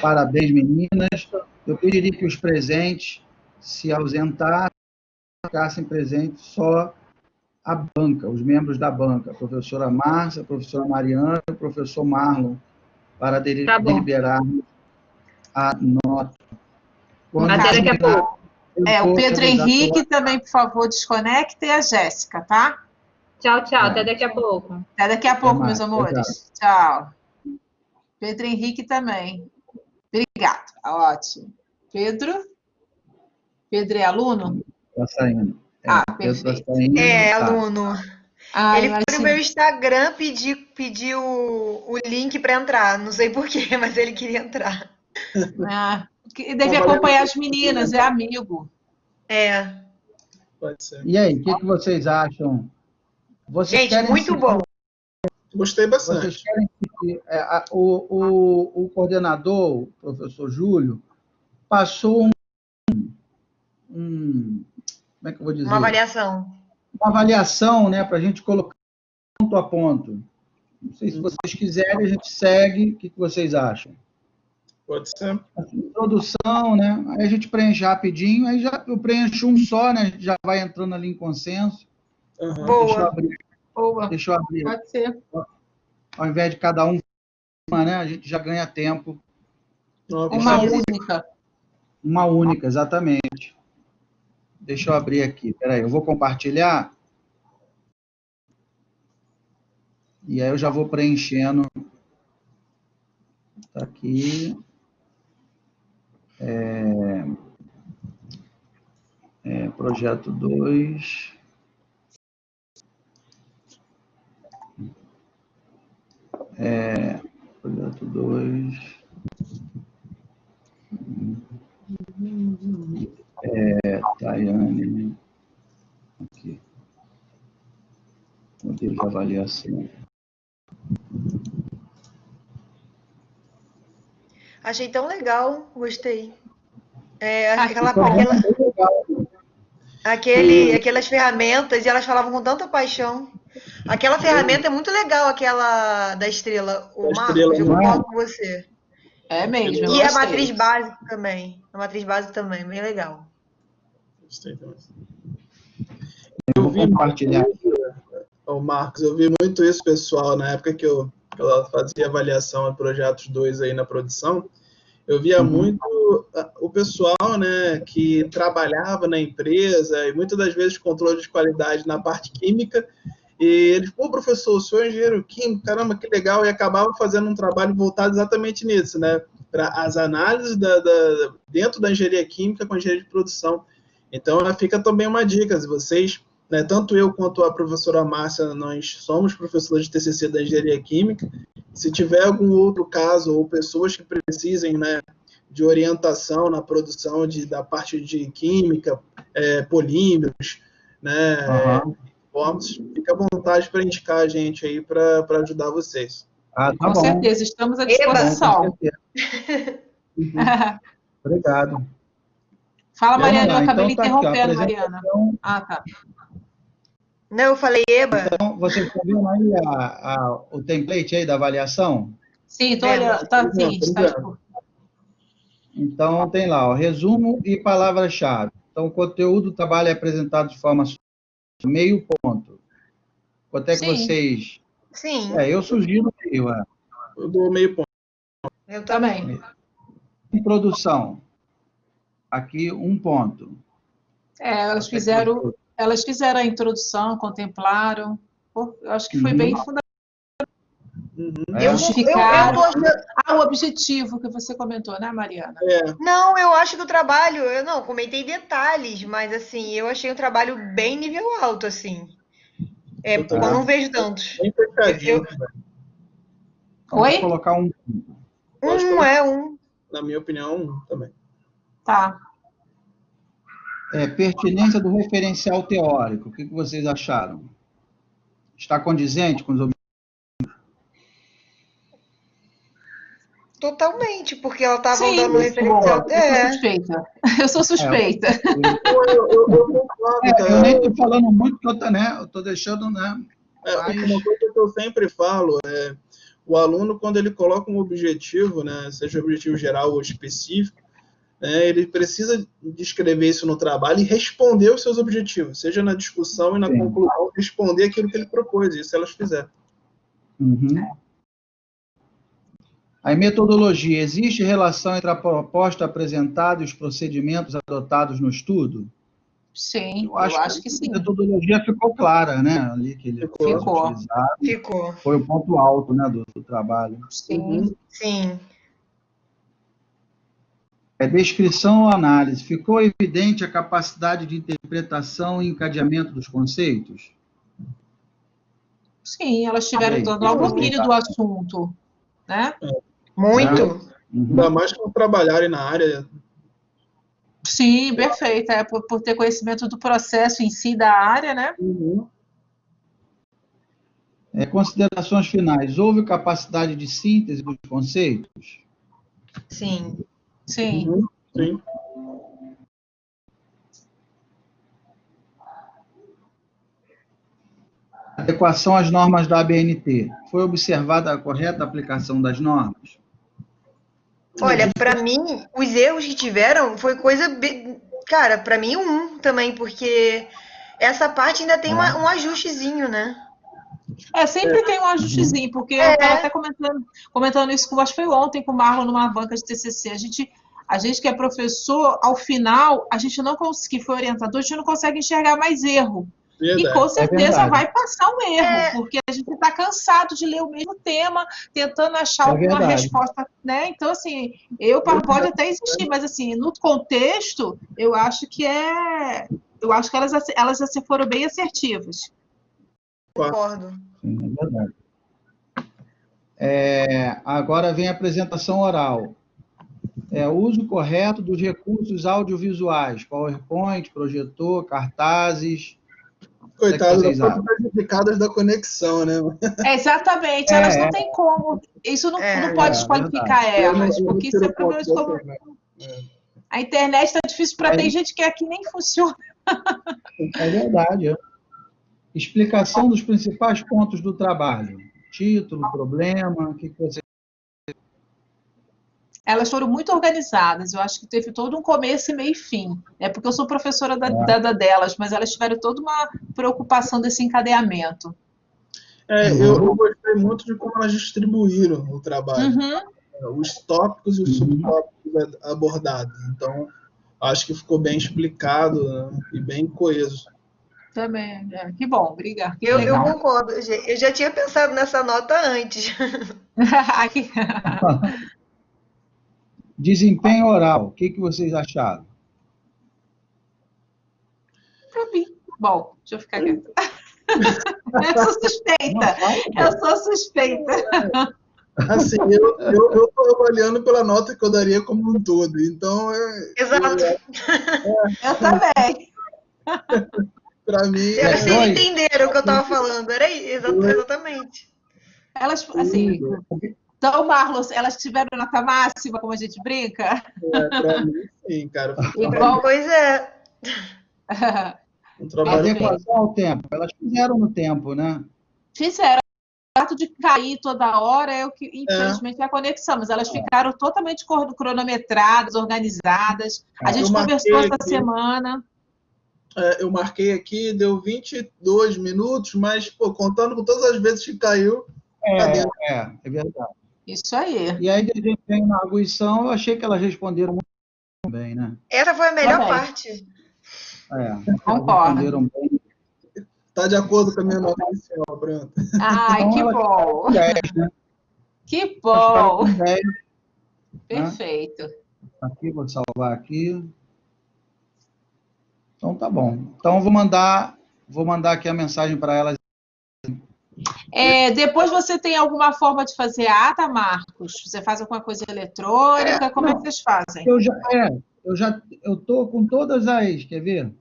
parabéns, meninas. Eu pediria que os presentes se ausentassem, ficassem presentes só a banca, os membros da banca, a professora Márcia, a professora Mariana e o professor Marlon, para deliberarmos a nota. Até daqui a pouco. O Pedro Henrique também, por favor, desconecta, e a Jéssica, tá? Tchau, tchau. Até daqui a pouco. Até daqui a pouco, meus amores. Tchau. Pedro Henrique também. Obrigada. Ótimo. Pedro? Pedro é aluno? Está saindo. Perfeito. Aluno. Ele foi no meu Instagram pedir o link para entrar. Não sei porquê, mas ele queria entrar. Deve acompanhar as meninas, é amigo. Pode ser. E aí, o que vocês acham? Gente, muito bom. Gostei bastante. Vocês querem que o coordenador, o professor Júlio, passou como é que eu vou dizer? Uma avaliação. Uma avaliação, né, para a gente colocar ponto a ponto. Não sei se vocês quiserem, a gente segue. O que vocês acham? Pode ser. Introdução, né? Aí a gente preenche rapidinho, aí já eu preencho um só, né? Já vai entrando ali em consenso. Uhum. Boa. Deixa eu abrir. Pode ser. Ao invés de cada um, né? A gente já ganha tempo. Uma única. Uma única, exatamente. Deixa eu abrir aqui. Peraí, eu vou compartilhar. E aí eu já vou preenchendo. Tá aqui. Projeto 2. Projeto 2. Tayane. Aqui. Modelo de avaliação. Achei tão legal, gostei. Aquelas ferramentas, e elas falavam com tanta paixão. Aquela ferramenta é muito legal, aquela da estrela. O Marcos, eu concordo com você. É mesmo. E a matriz básica também. A matriz básica também, bem legal. Gostei também. Eu vi compartilhar. O Marcos, eu vi muito isso, pessoal, na época que eu fazia avaliação de projetos 2 aí na produção, eu via muito o pessoal, né, que trabalhava na empresa e muitas das vezes controle de qualidade na parte química, e eles, pô, professor, o senhor é engenheiro químico, caramba, que legal, e acabava fazendo um trabalho voltado exatamente nisso, né, para as análises dentro da engenharia química com a engenharia de produção. Então, fica também uma dica, se vocês, né, tanto eu quanto a professora Márcia, nós somos professores de TCC da engenharia química, se tiver algum outro caso ou pessoas que precisem, né, de orientação na produção da parte de química, polímeros, né, fica à vontade para indicar a gente aí para ajudar vocês. Tá com bom. certeza, estamos à disposição. Obrigado. Fala, Mariana, eu lá, acabei então, lhe interrompendo, aqui, Mariana. Ah, tá. Não, eu falei EBA. Então, vocês estão vendo aí o template aí da avaliação? Sim, estou olhando. Tá, sim, está. Então, tem lá, ó, resumo e palavra-chave. Então, o conteúdo do trabalho é apresentado de forma meio ponto. Quanto é que vocês... Sim. Eu sugiro meio. Eu dou meio ponto. Eu também. Introdução. Aqui, 1 ponto. Elas fizeram a introdução, contemplaram. Eu acho que foi bem fundamental. Justificaram o objetivo que você comentou, né, Mariana? Não, eu acho que o trabalho, eu não comentei detalhes, mas assim, eu achei o trabalho bem nível alto, assim. Eu não vejo tantos. Bem fechadinho. Oi? Vou colocar um. Na minha opinião, também. Tá. Pertinência do referencial teórico. O que vocês acharam? Está condizente com os objetivos? Totalmente, porque ela estava dando referencial. Eu sou suspeita. Eu concordo. Eu nem estou falando muito, porque eu estou deixando, né? Uma coisa que eu sempre falo o aluno, quando ele coloca um objetivo, né, seja objetivo geral ou específico, ele precisa descrever isso no trabalho e responder os seus objetivos, seja na discussão e na conclusão, responder aquilo que ele propôs, isso elas fizeram. Aí, metodologia. Existe relação entre a proposta apresentada e os procedimentos adotados no estudo? Sim, eu acho que sim. A metodologia ficou clara, né? Ali que ele ficou. Foi o ponto alto, né, do trabalho. Sim. Sim. Descrição ou análise. Ficou evidente a capacidade de interpretação e encadeamento dos conceitos? Sim, elas tiveram total domínio do assunto, né? Muito. Ainda mais por trabalharem na área. Sim, perfeito. Por ter conhecimento do processo em si da área, né? Considerações finais. Houve capacidade de síntese dos conceitos? Sim. Sim. Sim. Adequação às normas da ABNT. Foi observada a correta aplicação das normas? Olha, para mim, os erros que tiveram foi coisa... Cara, para mim, também, porque essa parte ainda tem um ajustezinho, né? Sempre tem um ajustezinho, porque eu estava até comentando isso, acho que foi ontem com o Marlon, numa banca de TCC. A gente que é professor, ao final, a gente não consegue, que foi orientador, a gente não consegue enxergar mais erro. Verdade. E com certeza vai passar um erro, É. porque a gente está cansado de ler o mesmo tema, tentando achar alguma verdade. resposta, né? Então, assim, pode até existir, mas assim, no contexto, eu acho que elas assim, foram bem assertivas. Concordo. Sim, é verdade. Agora vem a apresentação oral. Uso correto dos recursos audiovisuais, PowerPoint, projetor, cartazes. Coitado vocês das prejudicadas da conexão, né? Exatamente, elas não têm como. Isso não pode desqualificar elas, porque isso é problema de comunicação. A internet está difícil para ter gente que aqui nem funciona. É verdade. Explicação dos principais pontos do trabalho. Título, problema, o que você... Elas foram muito organizadas, eu acho que teve todo um começo e meio e fim. Porque eu sou professora delas, mas elas tiveram toda uma preocupação desse encadeamento. Eu gostei muito de como elas distribuíram o trabalho. Os tópicos e os subtópicos abordados. Então, acho que ficou bem explicado, né? E bem coeso. Também, que bom, obrigada. Eu concordo, eu já tinha pensado nessa nota antes. Desempenho oral, o que vocês acharam? Para mim. Bom, deixa eu ficar quieta. Eu sou suspeita. Assim, eu estou avaliando pela nota que eu daria como um todo. Então, Exato. Eu também. Para mim... Vocês entenderam o que eu estava falando. Era exatamente. Elas, assim... Então, Marlon, elas tiveram nota máxima, como a gente brinca? Para mim, sim, cara. Pois é. Um trabalho adequação ao tempo. Elas fizeram no tempo, né? Fizeram. O fato de cair toda hora é o que, infelizmente, é a conexão. Mas elas ficaram totalmente cronometradas, organizadas. A gente conversou essa semana. Eu marquei aqui, deu 22 minutos, mas, contando com todas as vezes que caiu... É verdade. Isso aí. E aí, desempenho na arguição, eu achei que elas responderam muito bem, né? Essa foi a melhor parte. Concordo. Responderam bem. Está de acordo com a minha nota inicial, Branta. Ai, então, que bom. 10, né? Que bom. 10, perfeito. Né? Aqui, vou salvar aqui. Então, tá bom. Então, vou mandar aqui a mensagem para elas. Depois você tem alguma forma de fazer ata, Marcos? Você faz alguma coisa eletrônica? Como é que vocês fazem? Eu estou com todas as... Quer ver?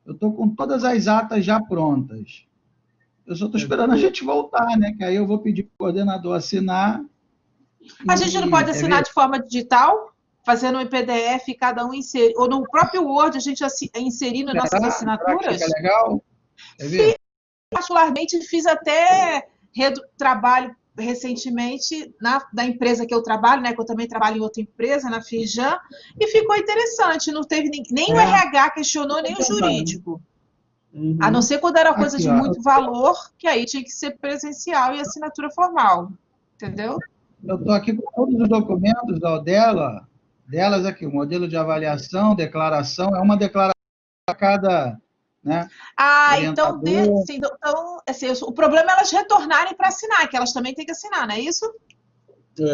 Eu estou com todas as atas já prontas. Eu só estou esperando a gente voltar, né? Que aí eu vou pedir para o coordenador assinar. A gente não pode assinar de forma digital? Fazendo um PDF, cada um inserir... Ou no próprio Word, a gente inserindo nossas assinaturas? Será que é legal? Quer ver? Particularmente, fiz até trabalho recentemente da empresa que eu trabalho, né? Que eu também trabalho em outra empresa, na Firjan, e ficou interessante. Não teve nem o RH questionou, nem o jurídico. A não ser quando era coisa de muito valor, que aí tinha que ser presencial e assinatura formal. Entendeu? Eu estou aqui com todos os documentos delas aqui, o modelo de avaliação, declaração, é uma declaração a cada... Né? Então, assim, o problema é elas retornarem para assinar, que elas também têm que assinar, não é isso?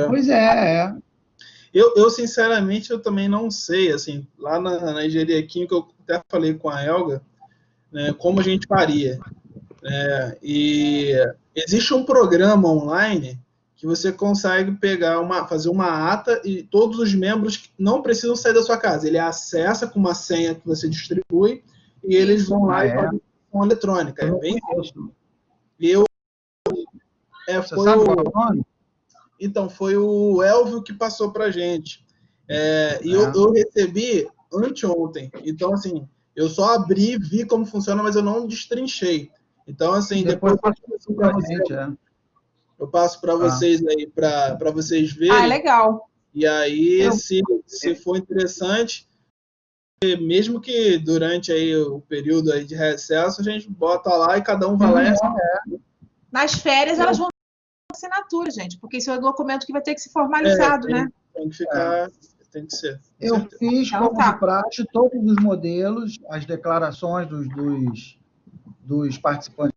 Pois é. Eu, sinceramente, eu também não sei, assim, lá na engenharia química, eu até falei com a Helga, né, como a gente faria. E existe um programa online que você consegue fazer uma ata e todos os membros não precisam sair da sua casa. Ele acessa com uma senha que você distribui e eles vão lá e fazem a eletrônica. É bem fácil. Então, foi o Elvio que passou para a gente. Eu recebi anteontem. Então, assim, eu só abri, vi como funciona, mas eu não destrinchei. Então, assim, Depois depois eu passo para vocês aí, para vocês verem. Legal. E aí, se for interessante, mesmo que durante aí o período aí de recesso, a gente bota lá e cada um vai lá e assina. Nas férias, elas vão ter assinatura, gente, porque isso é um documento que vai ter que ser formalizado, né? Tem que ficar, tem que ser. Eu fiz, Então, como de praxe, todos os modelos, as declarações dos participantes,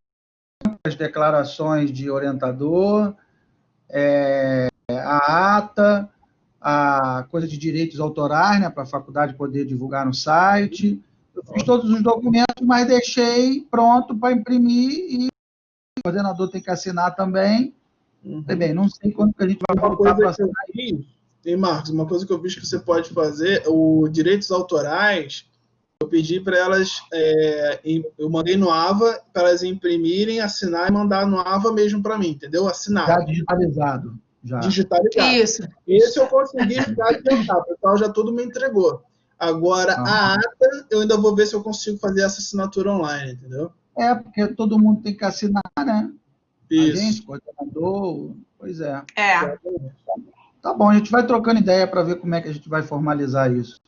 as declarações de orientador, a ata, a coisa de direitos autorais, né, para a faculdade poder divulgar no site. Eu fiz todos os documentos, mas deixei pronto para imprimir e o coordenador tem que assinar também. Bem, não sei quando que a gente vai voltar para assinar. E, Marcos, uma coisa que eu vi que você pode fazer, os direitos autorais, eu pedi para elas, eu mandei no AVA para elas imprimirem, assinar e mandar no AVA mesmo para mim, entendeu? Assinado. Já digitalizado. Já. Digitalizado. Isso. Esse eu consegui já adiantar, o pessoal já tudo me entregou. Agora, a ata, eu ainda vou ver se eu consigo fazer essa assinatura online, entendeu? Porque todo mundo tem que assinar, né? Isso. A gente, coordenador, pois é. Tá bom, a gente vai trocando ideia para ver como é que a gente vai formalizar isso.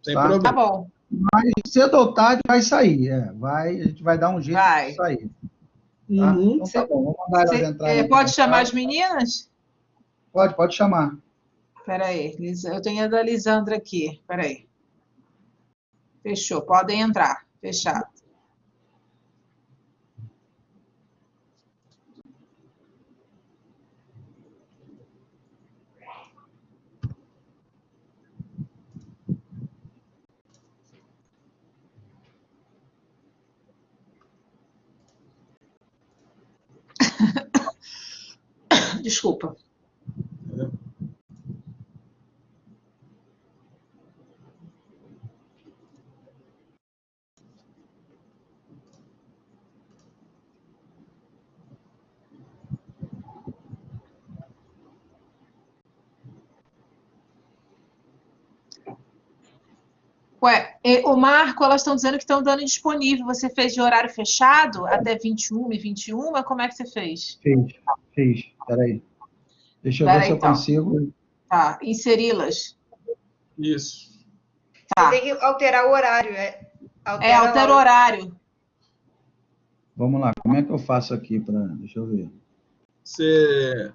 Sem problema. Tá bom. Mas cedo ou tarde vai sair, a gente vai dar um jeito de sair. Tá? Então tá bom, vamos mandar elas entrarem. Pode chamar as meninas? Pode chamar. Espera aí, eu tenho a da Lisandra aqui. Espera aí. Fechou, podem entrar. Fechado. Desculpa. O Marco, elas estão dizendo que estão dando disponível. Você fez de horário fechado até 21h21? Como é que você fez? Fiz. Espera aí. Deixa eu ver se eu consigo. Tá, inseri-las. Isso. Tá. Você tem que alterar o horário. Altera o horário. Vamos lá, como é que eu faço aqui para... Deixa eu ver. Você...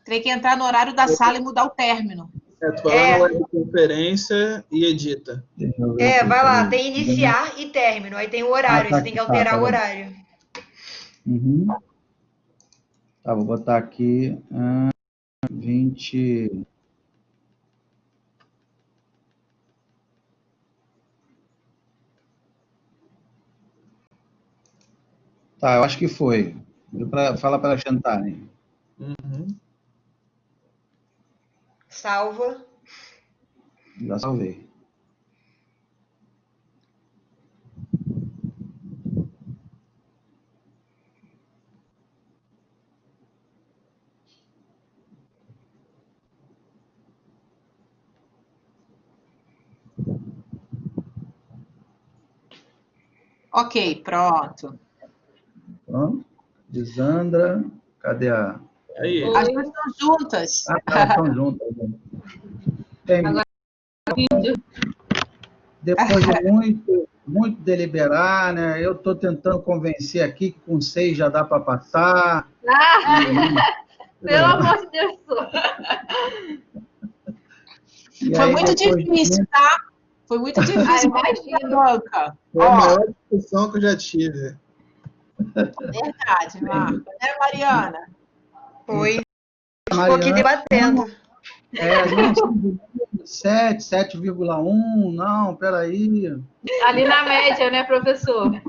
Tem que entrar no horário da sala e mudar o término. Tu vai lá na webconferência e edita. Vai lá, tem iniciar e término. Aí tem o horário, você tem que alterar o horário. Tá, vou botar aqui 20... Tá, eu acho que foi. Fala para elas tentarem. Salva. Já salvei. Ok, pronto. Pronto. Lisandra, cadê a... Aí. As duas estão juntas. Estão juntas. Agora, depois de muito deliberar, né? Eu estou tentando convencer aqui que com 6 já dá para passar. Pelo amor de Deus. Foi muito difícil, tá? Foi muito difícil. Imagina. Foi a maior discussão que eu já tive. Verdade, Marco. Né, Mariana? Foi. Ficou aqui debatendo. 7,1, não, peraí. Ali na média, né, professor?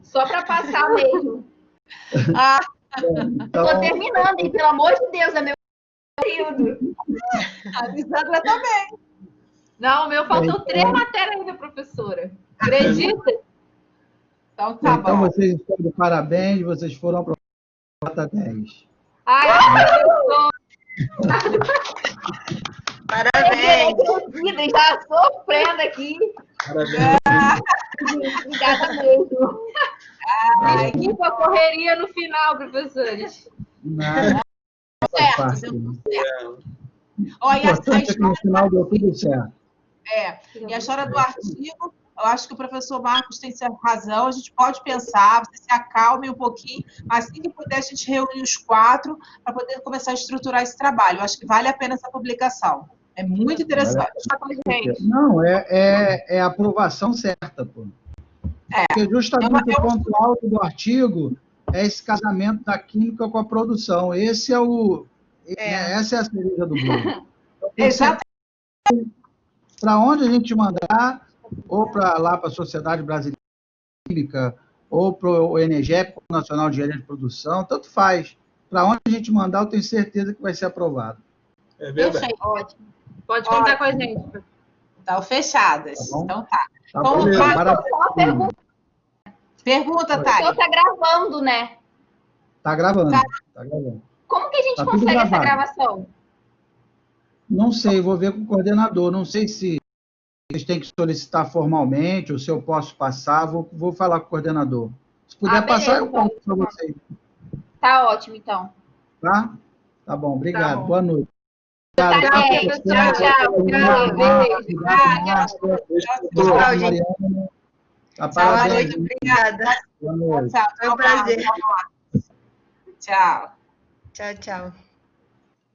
Só para passar mesmo. Então, Estou terminando, hein? Pelo amor de Deus, é meu período. A Lisandra também. Não, o meu faltou 3 matérias ainda, professora. Acredita? Então tá então bom. vocês estão de parabéns, vocês foram aprovados nota 10. Ai, Parabéns. já sofrendo aqui. Parabéns. gente. Obrigada mesmo. Desculpa a correria no final, professores. Nada, faz Certo, parte. deu tudo É, certo. O Ó, e a importante é que no história, final deu tudo certo. e a história do artigo, eu acho que o professor Marcos tem razão, a gente pode pensar, você se acalme um pouquinho, assim que puder a gente reúne os 4 para poder começar a estruturar esse trabalho. Eu acho que vale a pena essa publicação. É muito interessante. Não, é a aprovação certa, pô. Porque justamente o ponto alto do artigo é esse casamento da química com a produção. Essa é a cereja do bolo. Exato. Para onde a gente mandar, ou lá para a Sociedade Brasileira de Química, ou para o ENEGEP, Nacional de Engenharia de Produção, tanto faz. Para onde a gente mandar, eu tenho certeza que vai ser aprovado. é verdade. Ótimo. Pode contar com a gente. Estão fechadas. Tá bom. Então tá. Tá Então, bom, vai- maravilha. Pergunta, O Thay. senhor está gravando, né? Tá gravando. Tá gravando. Como que a gente Tá tudo consegue essa gravado. gravação? Não sei, vou ver com o coordenador. Não sei se eles têm que solicitar formalmente ou se eu posso passar. Vou falar com o coordenador. Se puder passar, eu beleza, passo para vocês. Tá ótimo, então. Tá? Tá bom, obrigado. Tá bom. Boa noite. Tá certo. Tchau, Tchau, gente. Mariana. Tá, Boa parabéns. noite, obrigada. Boa noite. Tchau. Foi um prazer. Tchau. Tchau, tchau.